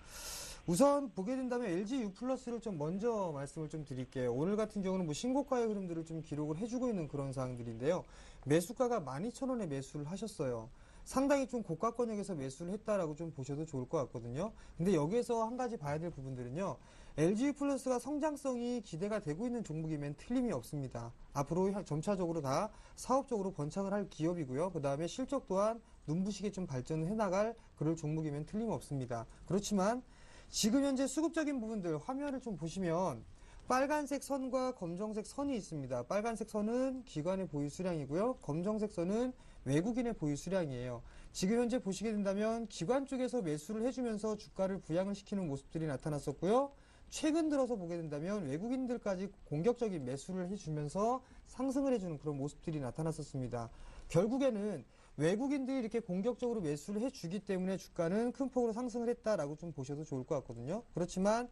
우선 보게 된다면 LG U+를 좀 먼저 말씀을 좀 드릴게요. 오늘 같은 경우는 뭐 신고가의 흐름들을 좀 기록을 해주고 있는 그런 사항들인데요. 매수가가 12,000원에 매수를 하셨어요. 상당히 좀 고가권역에서 매수를 했다라고 좀 보셔도 좋을 것 같거든요. 근데 여기에서 한 가지 봐야 될 부분들은요. LG U+가 성장성이 기대가 되고 있는 종목이면 틀림이 없습니다. 앞으로 점차적으로 다 사업적으로 번창을 할 기업이고요. 그 다음에 실적 또한 눈부시게 좀 발전을 해나갈 그럴 종목이면 틀림없습니다. 그렇지만 지금 현재 수급적인 부분들 화면을 좀 보시면 빨간색 선과 검정색 선이 있습니다. 빨간색 선은 기관의 보유 수량이고요. 검정색 선은 외국인의 보유 수량이에요. 지금 현재 보시게 된다면 기관 쪽에서 매수를 해주면서 주가를 부양을 시키는 모습들이 나타났었고요. 최근 들어서 보게 된다면 외국인들까지 공격적인 매수를 해주면서 상승을 해주는 그런 모습들이 나타났었습니다. 결국에는 외국인들이 이렇게 공격적으로 매수를 해주기 때문에 주가는 큰 폭으로 상승을 했다라고 좀 보셔도 좋을 것 같거든요. 그렇지만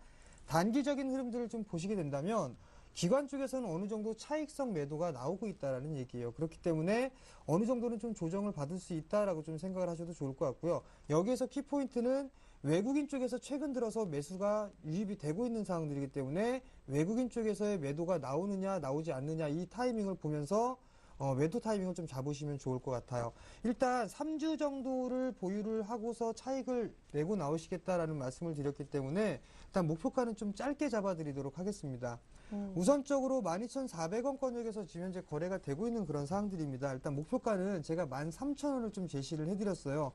단기적인 흐름들을 좀 보시게 된다면 기관 쪽에서는 어느 정도 차익성 매도가 나오고 있다라는 얘기예요. 그렇기 때문에 어느 정도는 좀 조정을 받을 수 있다라고 좀 생각을 하셔도 좋을 것 같고요. 여기에서 키포인트는 외국인 쪽에서 최근 들어서 매수가 유입이 되고 있는 상황들이기 때문에 외국인 쪽에서의 매도가 나오느냐 나오지 않느냐 이 타이밍을 보면서 매도 타이밍을 좀 잡으시면 좋을 것 같아요. 일단 3주 정도를 보유를 하고서 차익을 내고 나오시겠다라는 말씀을 드렸기 때문에 일단 목표가는 좀 짧게 잡아드리도록 하겠습니다. 우선적으로 12,400원권역에서 지금 현재 거래가 되고 있는 그런 상황들입니다. 일단 목표가는 제가 13,000원을 좀 제시를 해드렸어요.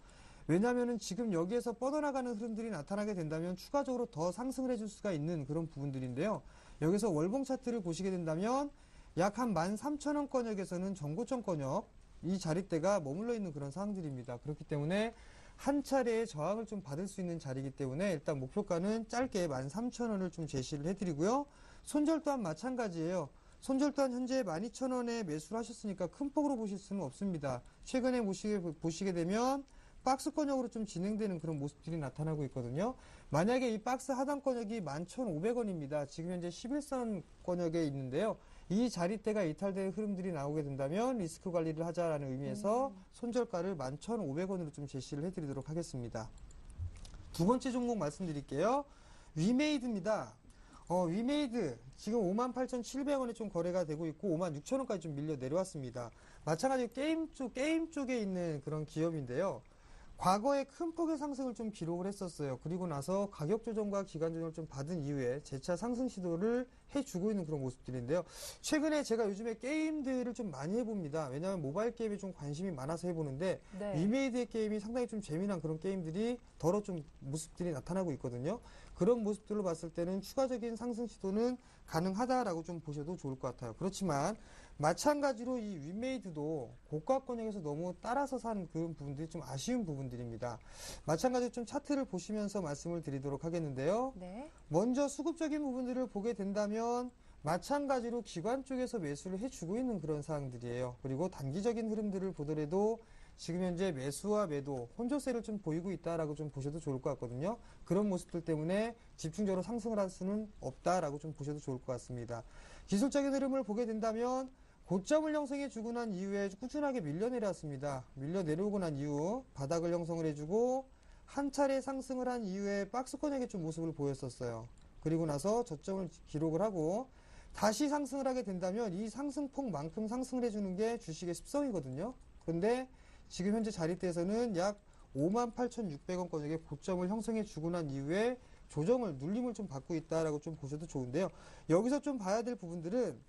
왜냐하면 지금 여기에서 뻗어나가는 흐름들이 나타나게 된다면 추가적으로 더 상승을 해줄 수가 있는 그런 부분들인데요. 여기서 월봉 차트를 보시게 된다면 약 한 13,000원권역에서는 정고점권역 이 자리대가 머물러 있는 그런 상황들입니다. 그렇기 때문에 한 차례의 저항을 좀 받을 수 있는 자리이기 때문에 일단 목표가는 짧게 13,000원을 좀 제시를 해드리고요. 손절 또한 마찬가지예요. 손절 또한 현재 12,000원에 매수를 하셨으니까 큰 폭으로 보실 수는 없습니다. 최근에 보시게 되면 박스권역으로 좀 진행되는 그런 모습들이 나타나고 있거든요. 만약에 이 박스 하단권역이 11,500원입니다. 지금 현재 11선권역에 있는데요. 이 자리대가 이탈되는 흐름들이 나오게 된다면 리스크 관리를 하자라는 의미에서 손절가를 11,500원으로 좀 제시를 해드리도록 하겠습니다. 두 번째 종목 말씀드릴게요. 위메이드입니다. 위메이드 지금 58,700원에 좀 거래가 되고 있고 56,000원까지 좀 밀려 내려왔습니다. 마찬가지로 게임 쪽에 있는 그런 기업인데요. 과거에 큰 폭의 상승을 좀 기록을 했었어요. 그리고 나서 가격 조정과 기간 조정을 좀 받은 이후에 재차 상승 시도를 해주고 있는 그런 모습들인데요. 최근에 제가 요즘에 게임들을 좀 많이 해봅니다. 왜냐하면 모바일 게임에 좀 관심이 많아서 해보는데 네. 위메이드의 게임이 상당히 좀 재미난 그런 게임들이 더러 좀 모습들이 나타나고 있거든요. 그런 모습들로 봤을 때는 추가적인 상승 시도는 가능하다라고 좀 보셔도 좋을 것 같아요. 그렇지만 마찬가지로 이 위메이드도 고가권역에서 너무 따라서 산 그런 부분들이 좀 아쉬운 부분들입니다. 마찬가지로 좀 차트를 보시면서 말씀을 드리도록 하겠는데요. 네. 먼저 수급적인 부분들을 보게 된다면 마찬가지로 기관 쪽에서 매수를 해주고 있는 그런 사항들이에요. 그리고 단기적인 흐름들을 보더라도 지금 현재 매수와 매도, 혼조세를 좀 보이고 있다라고 좀 보셔도 좋을 것 같거든요. 그런 모습들 때문에 집중적으로 상승을 할 수는 없다라고 좀 보셔도 좋을 것 같습니다. 기술적인 흐름을 보게 된다면 고점을 형성해 주고 난 이후에 꾸준하게 밀려 내려왔습니다. 밀려 내려오고 난 이후 바닥을 형성을 해주고 한 차례 상승을 한 이후에 박스권역의 좀 모습을 보였었어요. 그리고 나서 저점을 기록을 하고 다시 상승을 하게 된다면 이 상승폭만큼 상승을 해주는 게 주식의 습성이거든요. 그런데 지금 현재 자리대에서는 약 58,600원권역의 고점을 형성해 주고 난 이후에 조정을, 눌림을 좀 받고 있다라고 좀 보셔도 좋은데요. 여기서 좀 봐야 될 부분들은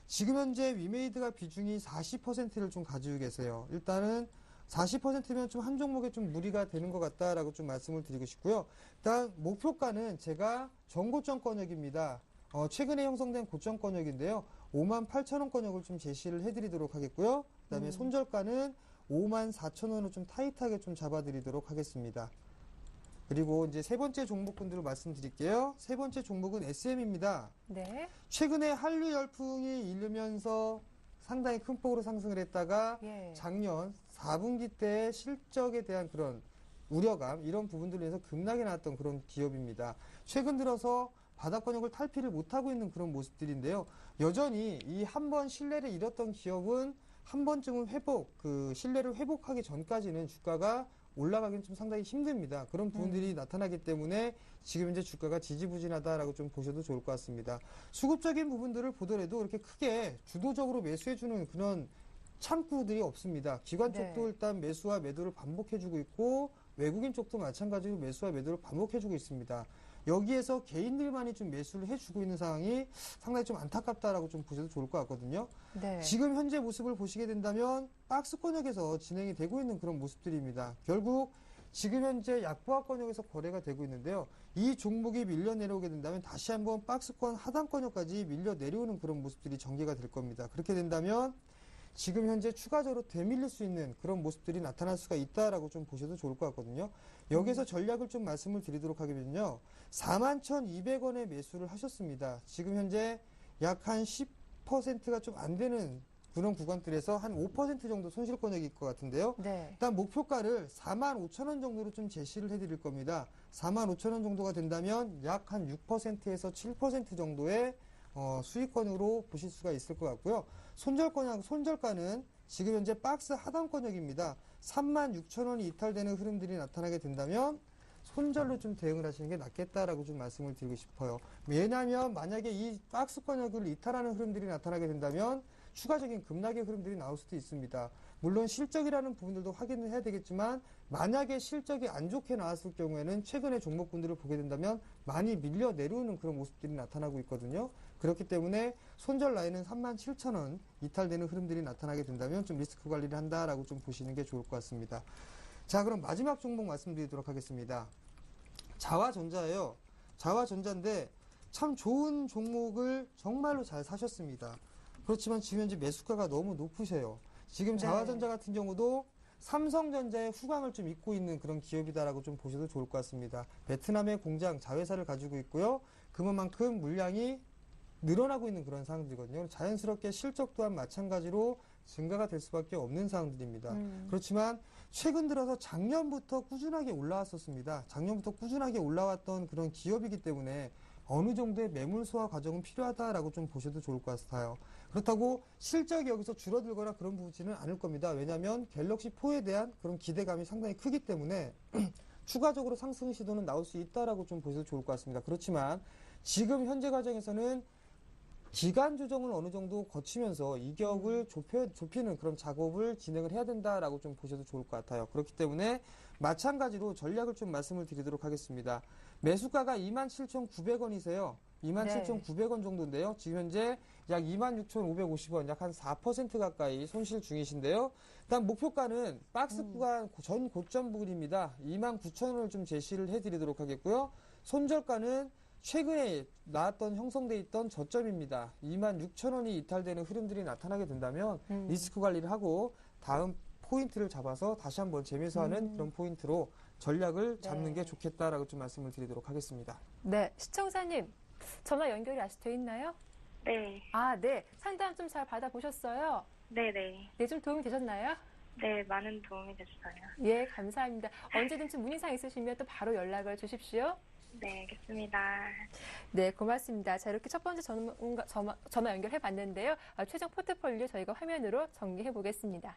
지금 현재 위메이드가 비중이 40%를 좀 가지고 계세요. 일단은 40%면 좀 한 종목에 좀 무리가 되는 것 같다라고 좀 말씀을 드리고 싶고요. 일단 목표가는 제가 정고점권역입니다. 최근에 형성된 고점권역인데요. 58,000원권역을 좀 제시를 해드리도록 하겠고요. 그 다음에 손절가는 54,000원을 좀 타이트하게 좀 잡아드리도록 하겠습니다. 그리고 이제 세 번째 종목군들을 말씀드릴게요. 세 번째 종목은 SM입니다. 네. 최근에 한류 열풍이 일으면서 상당히 큰 폭으로 상승을 했다가 예. 작년 4분기 때 실적에 대한 그런 우려감 이런 부분들로 해서 급락이 나왔던 그런 기업입니다. 최근 들어서 바닥권역을 탈피를 못하고 있는 그런 모습들인데요. 여전히 이 한 번 신뢰를 잃었던 기업은 한 번쯤은 신뢰를 회복하기 전까지는 주가가 올라가기는 좀 상당히 힘듭니다. 그런 부분들이 나타나기 때문에 지금 현재 주가가 지지부진하다라고 좀 보셔도 좋을 것 같습니다. 수급적인 부분들을 보더라도 이렇게 크게 주도적으로 매수해주는 그런 창구들이 없습니다. 기관 쪽도 네. 일단 매수와 매도를 반복해주고 있고 외국인 쪽도 마찬가지로 매수와 매도를 반복해주고 있습니다. 여기에서 개인들만이 좀 매수를 해주고 있는 상황이 상당히 좀 안타깝다라고 좀 보셔도 좋을 것 같거든요. 네. 지금 현재 모습을 보시게 된다면 박스권역에서 진행이 되고 있는 그런 모습들입니다. 결국 지금 현재 약보합권역에서 거래가 되고 있는데요. 이 종목이 밀려 내려오게 된다면 다시 한번 박스권 하단권역까지 밀려 내려오는 그런 모습들이 전개가 될 겁니다. 그렇게 된다면 지금 현재 추가적으로 되밀릴 수 있는 그런 모습들이 나타날 수가 있다라고 좀 보셔도 좋을 것 같거든요. 여기서 전략을 좀 말씀을 드리도록 하면요. 41,200원에 매수를 하셨습니다. 지금 현재 약 한 10%가 좀 안 되는 그런 구간들에서 한 5% 정도 손실권역일 것 같은데요. 네. 일단 목표가를 45,000원 정도로 좀 제시를 해드릴 겁니다. 45,000원 정도가 된다면 약 한 6%에서 7% 정도의 수익권으로 보실 수가 있을 것 같고요. 손절가는 지금 현재 박스 하단권역입니다. 36,000원이 이탈되는 흐름들이 나타나게 된다면 손절로 좀 대응을 하시는 게 낫겠다라고 좀 말씀을 드리고 싶어요. 왜냐하면 만약에 이 박스권역을 이탈하는 흐름들이 나타나게 된다면 추가적인 급락의 흐름들이 나올 수도 있습니다. 물론 실적이라는 부분들도 확인을 해야 되겠지만 만약에 실적이 안 좋게 나왔을 경우에는 최근의 종목군들을 보게 된다면 많이 밀려 내려오는 그런 모습들이 나타나고 있거든요. 그렇기 때문에 손절 라인은 37,000원 이탈되는 흐름들이 나타나게 된다면 좀 리스크 관리를 한다라고 좀 보시는 게 좋을 것 같습니다. 자, 그럼 마지막 종목 말씀드리도록 하겠습니다. 자화전자예요. 자화전자인데 참 좋은 종목을 정말로 잘 사셨습니다. 그렇지만 지금 현재 매수가가 너무 높으세요. 지금 자화전자 같은 경우도 삼성전자의 후광을 좀 잇고 있는 그런 기업이다라고 좀 보셔도 좋을 것 같습니다. 베트남의 공장, 자회사를 가지고 있고요. 그만큼 물량이 늘어나고 있는 그런 상황들이거든요. 자연스럽게 실적 또한 마찬가지로 증가가 될 수밖에 없는 상황들입니다. 그렇지만 최근 들어서 작년부터 꾸준하게 올라왔었습니다. 작년부터 꾸준하게 올라왔던 그런 기업이기 때문에 어느 정도의 매물 소화 과정은 필요하다라고 좀 보셔도 좋을 것 같아요. 그렇다고 실적이 여기서 줄어들거나 그런 부분은 않을 겁니다. 왜냐하면 갤럭시 4에 대한 그런 기대감이 상당히 크기 때문에 추가적으로 상승 시도는 나올 수 있다라고 좀 보셔도 좋을 것 같습니다. 그렇지만 지금 현재 과정에서는 기간 조정을 어느 정도 거치면서 이격을 좁히는 그런 작업을 진행을 해야 된다라고 좀 보셔도 좋을 것 같아요. 그렇기 때문에 마찬가지로 전략을 좀 말씀을 드리도록 하겠습니다. 매수가가 27,900원이세요. 27,900원 정도인데요. 지금 현재 약 26,550원, 약 한 4% 가까이 손실 중이신데요. 일단 목표가는 박스 구간 전 고점 부분입니다. 29,000원을 좀 제시를 해드리도록 하겠고요. 손절가는 최근에 나왔던 형성돼 있던 저점입니다. 26,000원이 이탈되는 흐름들이 나타나게 된다면 리스크 관리를 하고 다음 포인트를 잡아서 다시 한번 재매수하는 그런 포인트로 전략을 잡는 게 좋겠다라고 좀 말씀을 드리도록 하겠습니다. 네, 시청자님 전화 연결이 아직 돼 있나요? 네. 아, 네. 상담 좀 잘 받아보셨어요? 네네. 네, 좀 도움이 되셨나요? 네, 많은 도움이 됐어요. 예, 감사합니다. 언제든지 문의사항 있으시면 또 바로 연락을 주십시오. 네, 알겠습니다. 네, 고맙습니다. 자, 이렇게 첫 번째 전화 연결해 봤는데요. 최종 포트폴리오 저희가 화면으로 정리해 보겠습니다.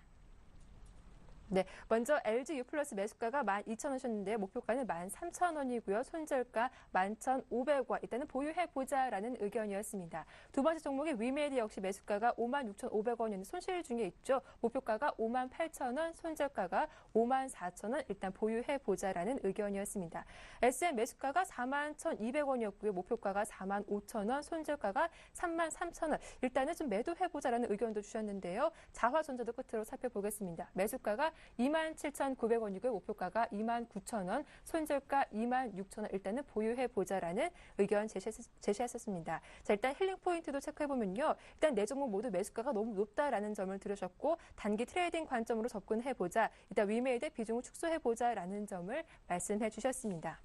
네, 먼저 LG U+ 매수가가 12,000원이셨는데요. 목표가는 13,000원이고요. 손절가 11,500원. 일단은 보유해보자라는 의견이었습니다. 두 번째 종목의 위메디 역시 매수가가 56,500원이었는데 손실 중에 있죠. 목표가가 58,000원, 손절가가 54,000원. 일단 보유해보자라는 의견이었습니다. SM 매수가가 41,200원이었고요. 목표가가 45,000원, 손절가가 33,000원. 일단은 좀 매도해보자라는 의견도 주셨는데요. 자화전자도 끝으로 살펴보겠습니다. 매수가가 27,900원이고요. 목표가가 29,000원, 손절가 26,000원. 일단은 보유해보자라는 의견 제시했었습니다. 자, 일단 힐링 포인트도 체크해보면요. 일단 네 종목 모두 매수가가 너무 높다라는 점을 들으셨고 단기 트레이딩 관점으로 접근해보자. 일단 위메이드의 비중을 축소해보자라는 점을 말씀해 주셨습니다.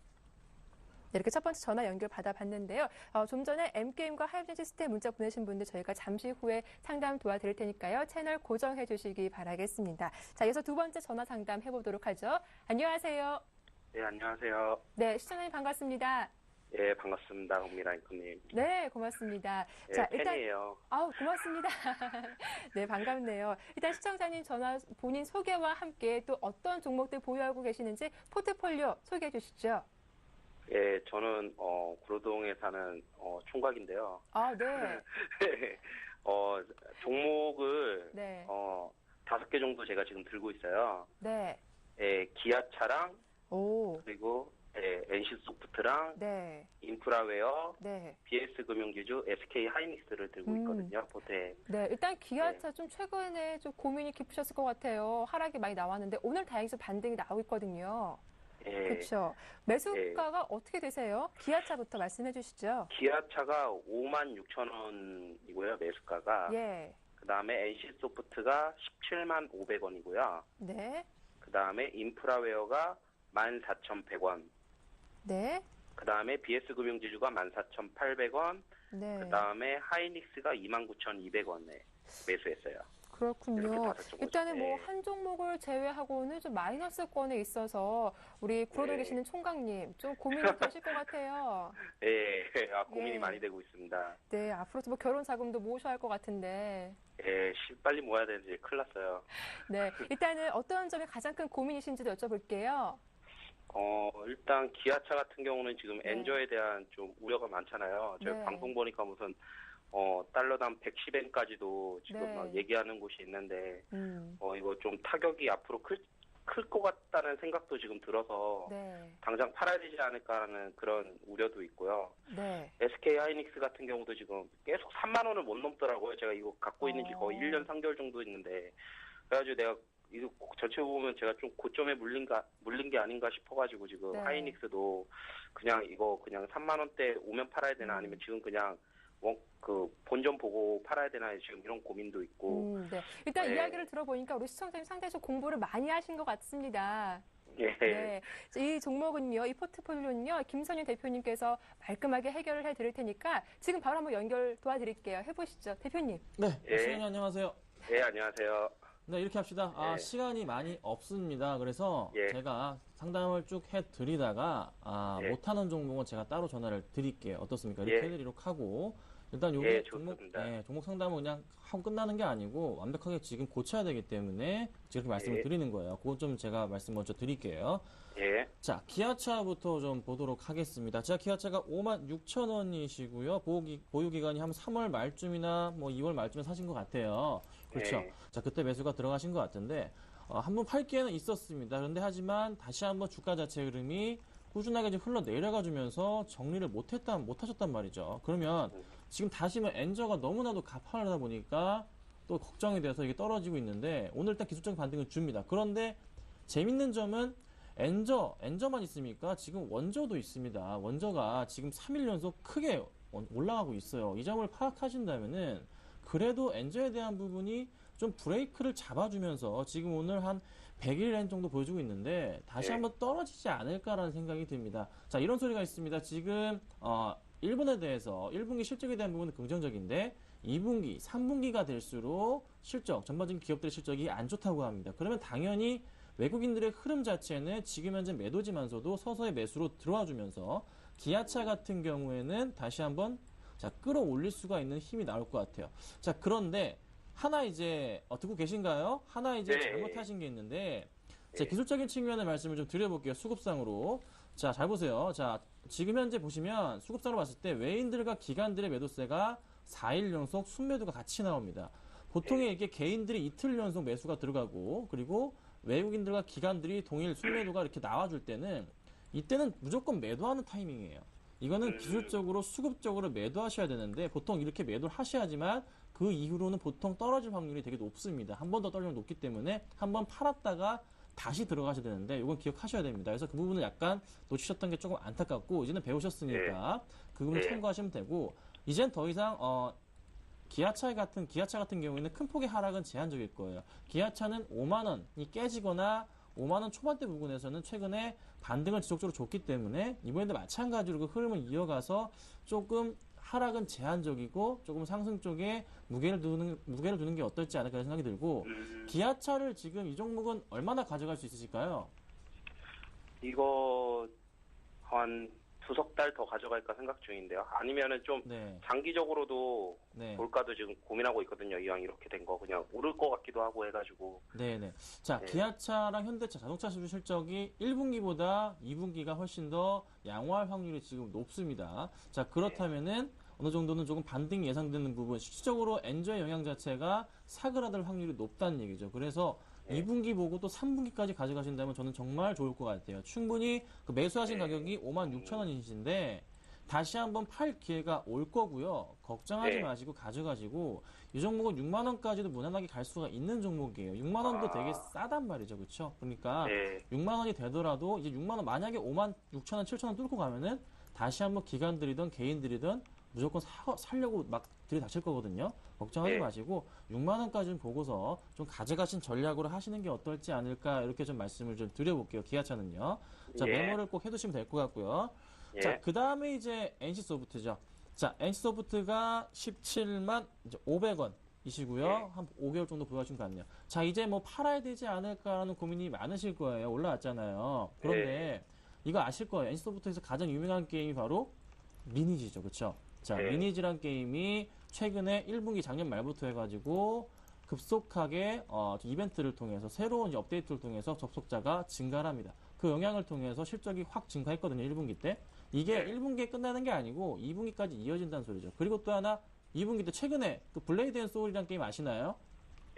네, 이렇게 첫 번째 전화 연결 받아봤는데요. 좀 전에 M게임과 하이브젠 시스템 문자 보내신 분들 저희가 잠시 후에 상담 도와드릴 테니까요. 채널 고정해 주시기 바라겠습니다. 자, 이어서 두 번째 전화 상담 해보도록 하죠. 안녕하세요. 네, 안녕하세요. 네, 시청자님 반갑습니다. 예, 반갑습니다. 홍미라 앵커님. 네, 고맙습니다. 예, 자, 일단 팬이에요. 아우, 고맙습니다. 네, 반갑네요. 일단 시청자님 전화 본인 소개와 함께 또 어떤 종목들 보유하고 계시는지 포트폴리오 소개해 주시죠. 예, 저는 구로동에 사는 총각인데요. 아, 네. 종목을 네. 5개 정도 제가 지금 들고 있어요. 네. 예, 기아차랑 오. 그리고 NC소프트랑 네. 인프라웨어, 네. BS금융지주, SK 하이닉스를 들고 있거든요. 보태. 네, 일단 기아차 좀 최근에 좀 고민이 깊으셨을 것 같아요. 하락이 많이 나왔는데 오늘 다행히 좀 반등이 나오고 있거든요. 예. 그렇죠. 매수가가 어떻게 되세요? 기아차부터 말씀해 주시죠. 기아차가 56,000원이고요. 매수가가. 예. 그다음에 NC소프트가 17만 500원이고요. 네. 그다음에 인프라웨어가 14,100원. 네. 그다음에 BS금융지주가 14,800원. 네. 그다음에 하이닉스가 29,200원에 매수했어요. 이렇게 그렇군요. 다섯 종목. 일단은 뭐 네. 한 종목을 제외하고는 좀 마이너스권에 있어서 우리 구로에 네. 계시는 총각님 좀 고민이 되실 것 같아요. 예, 고민이 예. 많이 되고 있습니다. 네, 앞으로 뭐 결혼 자금도 모셔야 할 것 같은데. 예, 빨리 모아야 되는지 큰일 났어요. 네, 일단은 어떤 점이 가장 큰 고민이신지도 여쭤볼게요. 일단 기아차 같은 경우는 지금 네. 엔저에 대한 좀 우려가 많잖아요. 저희 네. 방송 보니까 무슨 달러당 110엔까지도 지금 네. 막 얘기하는 곳이 있는데 음, 이거 좀 타격이 앞으로 클 것 같다는 생각도 지금 들어서 네, 당장 팔아야 되지 않을까라는 그런 우려도 있고요. 네, SK 하이닉스 같은 경우도 지금 계속 3만 원을 못 넘더라고요. 제가 이거 갖고 있는 지 거의 1년 3개월 정도 있는데 그래가지고 내가 이거 전체 보면 제가 좀 고점에 물린 게 아닌가 싶어가지고 지금 네. 하이닉스도 그냥 이거 그냥 3만 원대 오면 팔아야 되나 아니면 지금 그냥 본전 보고 팔아야 되나 지금 이런 고민도 있고. 네. 일단 네. 이야기를 들어보니까 우리 시청자님 상당히 공부를 많이 하신 것 같습니다. 예. 네. 이 종목은요, 이 포트폴리오는요, 김선윤 대표님께서 말끔하게 해결을 해드릴 테니까 지금 바로 한번 연결 도와드릴게요. 해보시죠. 대표님. 네, 예. 선생님 안녕하세요. 예, 안녕하세요. 네, 이렇게 합시다. 예. 시간이 많이 없습니다. 그래서 예. 제가 상담을 쭉 해드리다가 예. 못하는 종목은 제가 따로 전화를 드릴게요. 어떻습니까? 이렇게 예. 해드리도록 하고 일단 요게 예, 종목, 좋습니다. 종목 상담은 그냥 하고 끝나는 게 아니고 완벽하게 지금 고쳐야 되기 때문에 이렇게 말씀을 예. 드리는 거예요. 그거 좀 제가 말씀 먼저 드릴게요. 예. 자, 기아차부터 좀 보도록 하겠습니다. 자, 기아차가 56,000원이시고요. 보유기간이 한 3월 말쯤이나 뭐 2월 말쯤에 사신 것 같아요. 그렇죠. 예. 자, 그때 매수가 들어가신 것 같은데, 한번 팔 기회는 있었습니다. 그런데 하지만 다시 한번 주가 자체 흐름이 꾸준하게 좀 흘러 내려가 정리를 못하셨단 말이죠. 그러면 지금 다시 뭐 엔저가 너무나도 가파르다 보니까 또 걱정이 돼서 이게 떨어지고 있는데, 오늘 일단 기술적인 반등을 줍니다. 그런데 재밌는 점은 엔저만 있습니까? 지금 원저도 있습니다. 원저가 지금 3일 연속 크게 올라가고 있어요. 이 점을 파악하신다면은 그래도 엔저에 대한 부분이 좀 브레이크를 잡아주면서 지금 오늘 한 100일 정도 보여주고 있는데 다시 네. 한번 떨어지지 않을까라는 생각이 듭니다. 자, 이런 소리가 있습니다. 지금 1분에 대해서 1분기 실적에 대한 부분은 긍정적인데 2분기, 3분기가 될수록 전반적인 기업들의 실적이 안 좋다고 합니다. 그러면 당연히 외국인들의 흐름 자체는 지금 현재 매도지만서도 서서히 매수로 들어와주면서 기아차 같은 경우에는 다시 한번 끌어올릴 수가 있는 힘이 나올 것 같아요. 자, 그런데 하나 이제 듣고 계신가요? 하나 이제 네. 잘못하신 게 있는데 네. 기술적인 측면의 말씀을 좀 드려볼게요. 수급상으로. 자, 잘 보세요. 자, 지금 현재 보시면 수급상으로 봤을 때 외인들과 기관들의 매도세가 4일 연속 순매도가 같이 나옵니다. 보통에 이게 개인들이 이틀 연속 매수가 들어가고 그리고 외국인들과 기관들이 동일 순매도가 이렇게 나와줄 때는 이때는 무조건 매도하는 타이밍이에요. 이거는 기술적으로 수급적으로 매도하셔야 되는데 보통 이렇게 매도를 하셔야지만 그 이후로는 보통 떨어질 확률이 되게 높습니다. 한 번 더 떨어지면 높기 때문에 한 번 팔았다가 다시 들어가셔야 되는데 이건 기억하셔야 됩니다. 그래서 그 부분은 약간 놓치셨던 게 조금 안타깝고 이제는 배우셨으니까 그 부분 네. 참고하시면 되고 이젠 더 이상 기아차 같은 경우에는 큰 폭의 하락은 제한적일 거예요. 기아차는 5만 원이 깨지거나 5만 원 초반대 부분에서는 최근에 반등을 지속적으로 줬기 때문에 이번에도 마찬가지로 그 흐름을 이어가서 조금 하락은 제한적이고 조금 상승 쪽에 무게를 두는 게 어떨지 않을까 생각이 들고 기아차를 지금 이 종목은 얼마나 가져갈 수 있으실까요? 이거 한 두석 달 더 가져갈까 생각 중인데요. 아니면은 좀 네. 장기적으로도 네. 볼까도 지금 고민하고 있거든요. 이왕 이렇게 된 거 그냥 오를 것 같기도 하고 해가지고. 네네. 자, 네. 기아차랑 현대차 자동차 수주 실적이 1분기보다 2분기가 훨씬 더 양호할 확률이 지금 높습니다. 자, 그렇다면은 어느 정도는 조금 반등이 예상되는 부분, 실질적으로 엔저의 영향 자체가 사그라들 확률이 높다는 얘기죠. 그래서 2분기 보고 또 3분기까지 가져가신다면 저는 정말 좋을 것 같아요. 충분히 그 매수하신 가격이 56,000원이신데 다시 한번 팔 기회가 올 거고요. 걱정하지 네. 마시고 가져가시고 이 종목은 6만 원까지도 무난하게 갈 수가 있는 종목이에요. 6만 원도 되게 싸단 말이죠. 그렇죠? 그러니까 네. 6만 원이 되더라도 이제 6만 원 만약에 5만 6천 원, 7천 원 뚫고 가면은 다시 한번 기관들이든 개인들이든 무조건 살려고 막 들이닥칠 거거든요. 걱정하지 네. 마시고 6만 원까지는 보고서 좀 가져가신 전략으로 하시는 게 어떨지 않을까 이렇게 좀 말씀을 좀 드려볼게요. 기아차는요. 자, 예. 메모를 꼭 해두시면 될 것 같고요. 예. 자, 그 다음에 이제 NC소프트죠. 자, NC소프트가 17만 500원. 이시고요. 예. 한 5개월 정도 보유하신 것 같네요. 자, 이제 뭐 팔아야 되지 않을까라는 고민이 많으실 거예요. 올라왔잖아요. 그런데 이거 아실 거예요. NC소프트에서 가장 유명한 게임이 바로 리니지죠. 그렇죠? 자, 네. 리니지란 게임이 최근에 1분기 작년 말부터 해가지고 급속하게 이벤트를 통해서 새로운 이제 업데이트를 통해서 접속자가 증가를 합니다. 그 영향을 통해서 실적이 확 증가했거든요. 1분기 때. 이게 1분기에 끝나는 게 아니고 2분기까지 이어진다는 소리죠. 그리고 또 하나 2분기 때 최근에 그 블레이드 앤 소울이라는 게임 아시나요?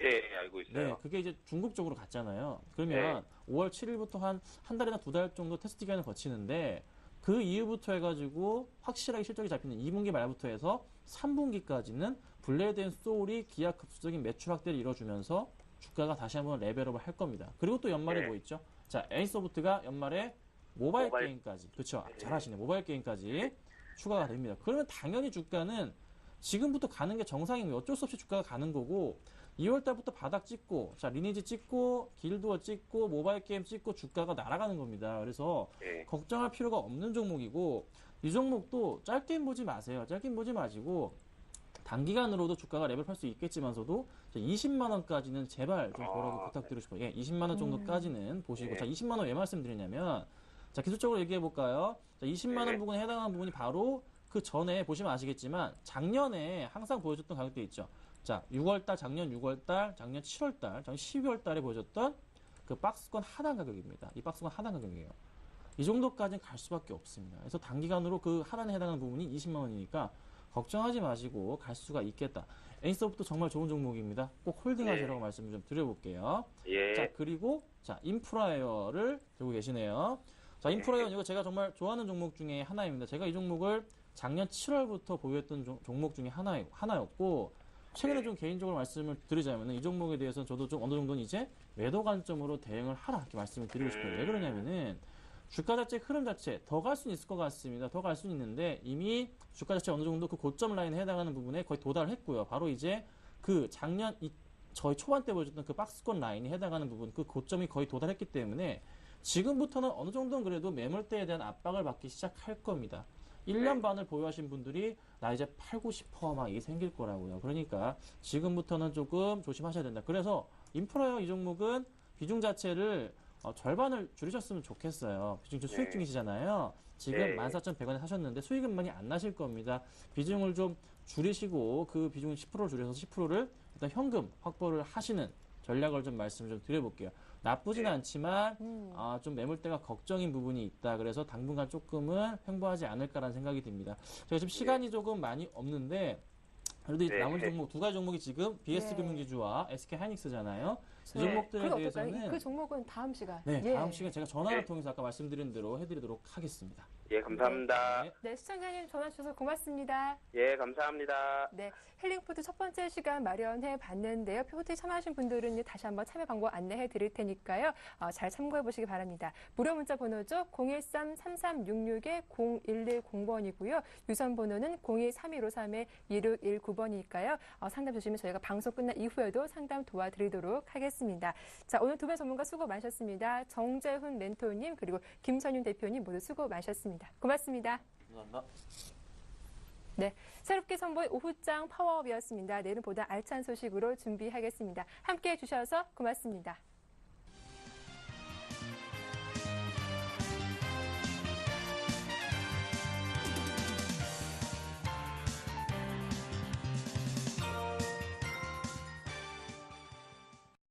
예, 알고 있어요. 네, 그게 이제 중국 쪽으로 갔잖아요. 그러면 5월 7일부터 한 달이나 2달 정도 테스트 기간을 거치는데 그 이후부터 해가지고 확실하게 실적이 잡히는 2분기 말부터 해서 3분기까지는 블레이드 앤 소울이 기하급수적인 매출 확대를 이뤄주면서 주가가 다시 한번 레벨업을 할 겁니다. 그리고 또 연말에 네. 뭐 있죠? 자, NC소프트가 연말에 모바일 모바일. 게임까지, 그렇죠? 잘하시네. 모바일 게임까지 추가가 됩니다. 그러면 당연히 주가는 지금부터 가는 게 정상이고 어쩔 수 없이 주가가 가는 거고 2월 달부터 바닥 찍고 자 리니지 찍고 길드워 찍고 모바일 게임 찍고 주가가 날아가는 겁니다. 그래서 예. 걱정할 필요가 없는 종목이고 이 종목도 짧게 보지 마세요. 짧게 보지 마시고 단기간으로도 주가가 레벨할 수 있겠지만서도 20만 원까지는 제발 좀 보라고 부탁드리고 싶어요. 예, 20만 원 정도까지는 보시고 예. 자 20만 원 왜 말씀드리냐면 자 기술적으로 얘기해 볼까요? 자 20만 원 부분에 해당하는 부분이 바로 그 전에 보시면 아시겠지만 작년에 항상 보여줬던 가격대 있죠. 자, 6월달, 작년 6월달, 작년 7월달, 작년 12월달에 보여줬던 그 박스권 하단 가격입니다. 이 박스권 하단 가격이에요. 이 정도까지는 갈 수밖에 없습니다. 그래서 단기간으로 그 하단에 해당하는 부분이 20만 원이니까 걱정하지 마시고 갈 수가 있겠다. NC소프트 정말 좋은 종목입니다. 꼭 홀딩하시라고 말씀을 좀 드려볼게요. 예. 자, 그리고 자 인프라웨어를 들고 계시네요. 자, 인프라웨어 이거 제가 정말 좋아하는 종목 중에 하나입니다. 제가 이 종목을 작년 7월부터 보유했던 종목 중에 하나였고 최근에 좀 개인적으로 말씀을 드리자면 이 종목에 대해서는 저도 좀 어느 정도는 이제 매도 관점으로 대응을 하라 이렇게 말씀을 드리고 싶어요. 왜 그러냐면은 주가 자체 흐름 자체 더 갈 수는 있을 것 같습니다. 더 갈 수는 있는데 이미 주가 자체 어느 정도 그 고점 라인에 해당하는 부분에 거의 도달을 했고요. 바로 이제 그 작년 저희 초반 때 보여줬던 그 박스권 라인에 해당하는 부분 그 고점이 거의 도달했기 때문에 지금부터는 어느 정도는 그래도 매물대에 대한 압박을 받기 시작할 겁니다. 1년 반을 보유하신 분들이 나 이제 팔고 싶어 막 이게 생길 거라고요. 그러니까 지금부터는 조금 조심하셔야 된다. 그래서 인프라웨어 이 종목은 비중 자체를 절반을 줄이셨으면 좋겠어요. 비중 수익 중이시잖아요. 지금 14,100원에 사셨는데 수익은 많이 안 나실 겁니다. 비중을 좀 줄이시고 그 비중을 10%를 줄여서 10%를 일단 현금 확보를 하시는 전략을 좀 말씀을 좀 드려볼게요. 나쁘진 않지만 좀 매물대가 걱정인 부분이 있다. 그래서 당분간 조금은 횡보하지 않을까라는 생각이 듭니다. 제가 지금 시간이 조금 많이 없는데 그래도 이 나머지 종목 두 가지 종목이 지금 BS금융지주와 SK하이닉스잖아요. 이 종목들에 그건 대해서는 어떨까요? 그 종목은 다음 시간. 다음 시간에 제가 전화를 통해서 아까 말씀드린 대로 해드리도록 하겠습니다. 예, 감사합니다. 네, 시청자님 전화 주셔서 고맙습니다. 예, 감사합니다. 네, 힐링포트 첫 번째 시간 마련해 봤는데요. 포트에 참여하신 분들은 다시 한번 참여 방법 안내해 드릴 테니까요. 잘 참고해 보시기 바랍니다. 무료 문자 번호죠. 013-3366-0110번이고요. 유선 번호는 02-3153-2619번이니까요. 상담 주시면 저희가 방송 끝난 이후에도 상담 도와드리도록 하겠습니다. 자, 오늘 두 분 전문가 수고 많으셨습니다. 정재훈 멘토님 그리고 김선윤 대표님 모두 수고 많으셨습니다. 고맙습니다. 감사합니다. 네, 새롭게 선보인 오후장 파워업이었습니다. 내일은 보다 알찬 소식으로 준비하겠습니다. 함께해 주셔서 고맙습니다.